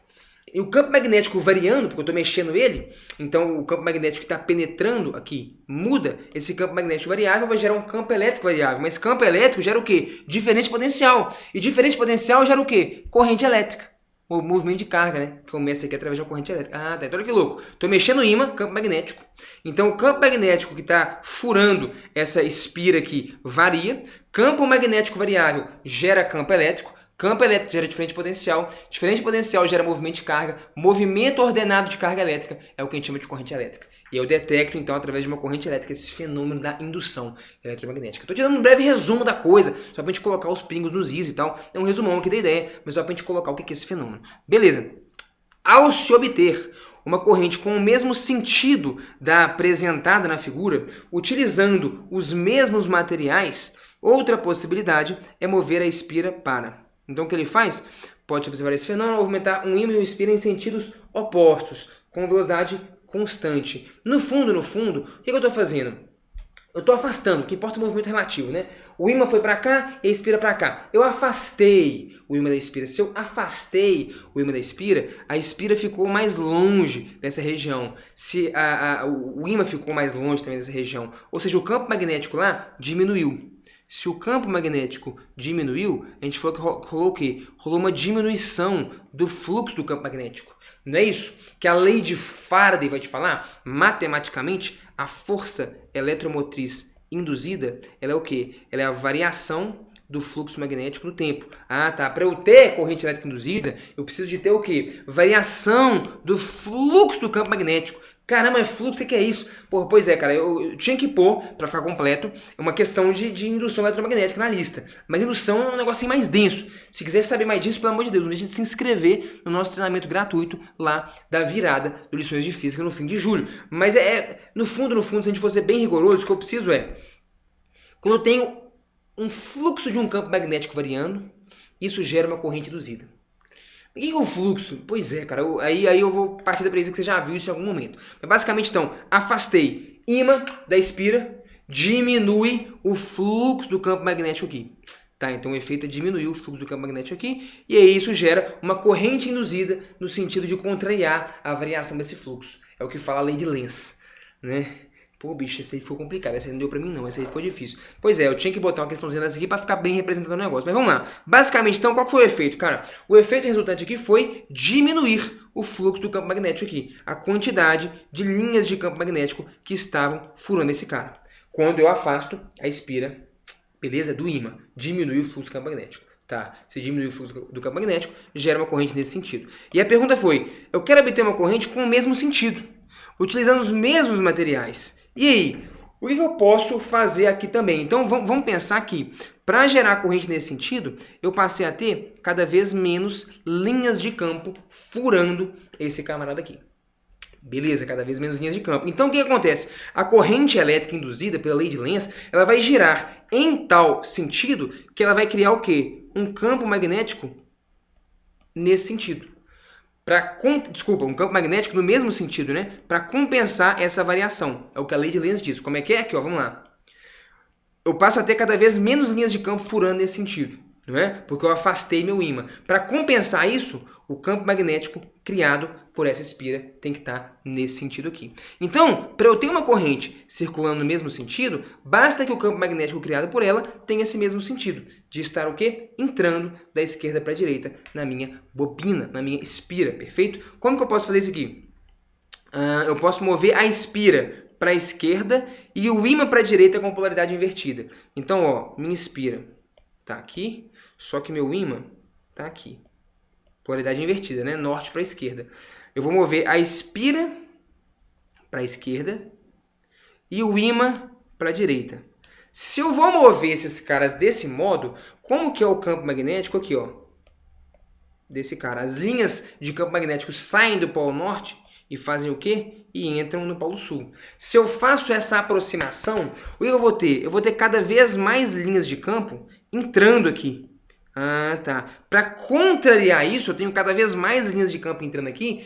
E o campo magnético variando, porque eu estou mexendo ele, então o campo magnético que está penetrando aqui muda, esse campo magnético variável vai gerar um campo elétrico variável. Mas campo elétrico gera o quê? Diferente potencial. E diferente potencial gera o quê? Corrente elétrica. O movimento de carga, né? Que começa aqui através de uma corrente elétrica. Ah, tá. Então olha que louco. Estou mexendo o ímã, campo magnético. Então o campo magnético que está furando essa espira aqui varia. Campo magnético variável gera campo elétrico. Campo elétrico gera diferente potencial gera movimento de carga, movimento ordenado de carga elétrica é o que a gente chama de corrente elétrica. E eu detecto, então, através de uma corrente elétrica, esse fenômeno da indução eletromagnética. Estou te dando um breve resumo da coisa, só para a gente colocar os pingos nos is e tal. É um resumão aqui da ideia, mas só para a gente colocar o que é esse fenômeno. Beleza. Ao se obter uma corrente com o mesmo sentido da apresentada na figura, utilizando os mesmos materiais, outra possibilidade é mover a espira para... Então o que ele faz? Pode observar esse fenômeno, movimentar um ímã e uma espira em sentidos opostos, com velocidade constante. No fundo, o que eu estou fazendo? Eu estou afastando, o que importa é o movimento relativo, né? O ímã foi para cá e a espira para cá. Eu afastei o ímã da espira. Se eu afastei o ímã da espira, a espira ficou mais longe dessa região. Se o ímã ficou mais longe também dessa região, ou seja, o campo magnético lá diminuiu. Se o campo magnético diminuiu, a gente falou que rolou o quê? Rolou uma diminuição do fluxo do campo magnético. Não é isso? Que a lei de Faraday vai te falar? Matematicamente, a força eletromotriz induzida, ela é o quê? Ela é a variação do fluxo magnético no tempo. Ah, tá. Para eu ter corrente elétrica induzida, eu preciso de ter o quê? Variação do fluxo do campo magnético. Caramba, é fluxo, o que é isso? Porra, pois é, cara, eu tinha que pôr, para ficar completo, uma questão de indução eletromagnética na lista. Mas indução é um negocinho mais denso. Se quiser saber mais disso, pelo amor de Deus, não deixe de se inscrever no nosso treinamento gratuito lá da virada do Lições de Física no fim de julho. Mas no fundo, se a gente for ser bem rigoroso, o que eu preciso quando eu tenho um fluxo de um campo magnético variando, isso gera uma corrente induzida. O que é o fluxo? Pois é, cara, aí eu vou partir da premissa que você já viu isso em algum momento. Mas basicamente, então, afastei ímã da espira, diminui o fluxo do campo magnético aqui. Tá, então o efeito é diminuir o fluxo do campo magnético aqui, e aí isso gera uma corrente induzida no sentido de contrariar a variação desse fluxo. É o que fala a lei de Lenz, né? Pô, bicho, esse aí ficou complicado, esse aí não deu pra mim não, esse aí ficou difícil. Pois é, eu tinha que botar uma questãozinha dessa aqui pra ficar bem representando o negócio. Mas vamos lá. Basicamente, então, qual que foi o efeito, cara? O efeito resultante aqui foi diminuir o fluxo do campo magnético aqui. A quantidade de linhas de campo magnético que estavam furando esse cara. Quando eu afasto a espira, beleza, do ímã, diminui o fluxo do campo magnético. Tá, se diminuir o fluxo do campo magnético, gera uma corrente nesse sentido. E a pergunta foi, eu quero obter uma corrente com o mesmo sentido. utilizando os mesmos materiais. E aí, o que eu posso fazer aqui também? Então vamos pensar que para gerar corrente nesse sentido, eu passei a ter cada vez menos linhas de campo furando esse camarada aqui. Beleza, cada vez menos linhas de campo. Então o que acontece? A corrente elétrica induzida pela lei de Lenz, ela vai girar em tal sentido que ela vai criar o quê? Um campo magnético nesse sentido. Um campo magnético no mesmo sentido, né? Para compensar essa variação. É o que a lei de Lenz diz. Como é que é? Aqui, ó, vamos lá. Eu passo a ter cada vez menos linhas de campo furando nesse sentido, não é? Porque eu afastei meu ímã. Para compensar isso, o campo magnético criado por essa espira tem que estar nesse sentido aqui. Então, para eu ter uma corrente circulando no mesmo sentido, basta que o campo magnético criado por ela tenha esse mesmo sentido, de estar o quê? Entrando da esquerda para a direita na minha bobina, na minha espira, perfeito? Como que eu posso fazer isso aqui? Eu posso mover a espira para a esquerda e o ímã para a direita com polaridade invertida. Então, ó, minha espira está aqui, só que meu ímã está aqui. Polaridade invertida, né? Norte para a esquerda. Eu vou mover a espira para a esquerda e o ímã para a direita. Se eu vou mover esses caras desse modo, como que é o campo magnético aqui, ó? Desse cara. As linhas de campo magnético saem do polo norte e fazem o quê? E entram no polo sul. Se eu faço essa aproximação, o que eu vou ter? Eu vou ter cada vez mais linhas de campo entrando aqui. Ah, tá. Para contrariar isso, eu tenho cada vez mais linhas de campo entrando aqui.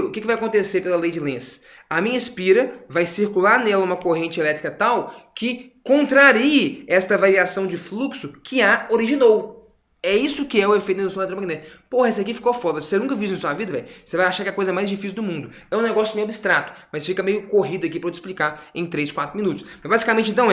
O que vai acontecer pela lei de Lenz? A minha espira vai circular nela uma corrente elétrica tal que contrarie esta variação de fluxo que A originou. É isso que é o efeito da indução eletromagnética. Porra, esse aqui ficou foda. Se você nunca viu isso na sua vida, velho, você vai achar que é a coisa mais difícil do mundo. É um negócio meio abstrato, mas fica meio corrido aqui para eu te explicar em 3, 4 minutos. Mas basicamente, então,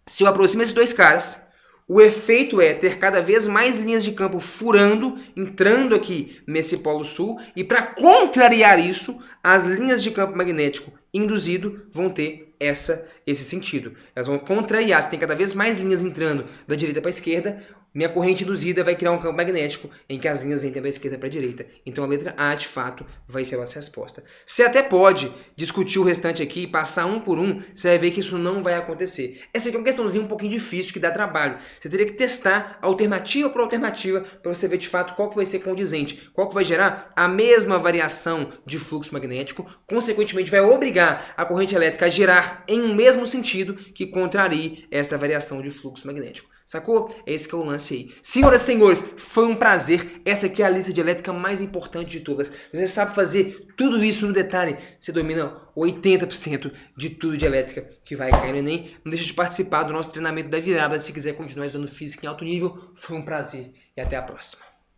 se eu aproximo esses dois caras, o efeito é ter cada vez mais linhas de campo furando, entrando aqui nesse polo sul, e para contrariar isso, as linhas de campo magnético induzido vão ter esse sentido. Elas vão contrariar, se tem cada vez mais linhas entrando da direita para a esquerda, minha corrente induzida vai criar um campo magnético em que as linhas entram da esquerda para a direita. Então a letra A, de fato, vai ser a nossa resposta. Você até pode discutir o restante aqui e passar um por um, você vai ver que isso não vai acontecer. Essa aqui é uma questãozinha um pouquinho difícil, que dá trabalho. Você teria que testar alternativa por alternativa para você ver de fato qual que vai ser condizente, qual que vai gerar a mesma variação de fluxo magnético, consequentemente vai obrigar a corrente elétrica a girar em um mesmo sentido que contrarie esta variação de fluxo magnético. Sacou? É esse que é o lance aí. Senhoras e senhores, foi um prazer. Essa aqui é a lista de elétrica mais importante de todas. Você sabe fazer tudo isso no detalhe, você domina 80% de tudo de elétrica que vai cair no Enem. Não deixa de participar do nosso treinamento da virada se quiser continuar estudando física em alto nível. Foi um prazer e até a próxima.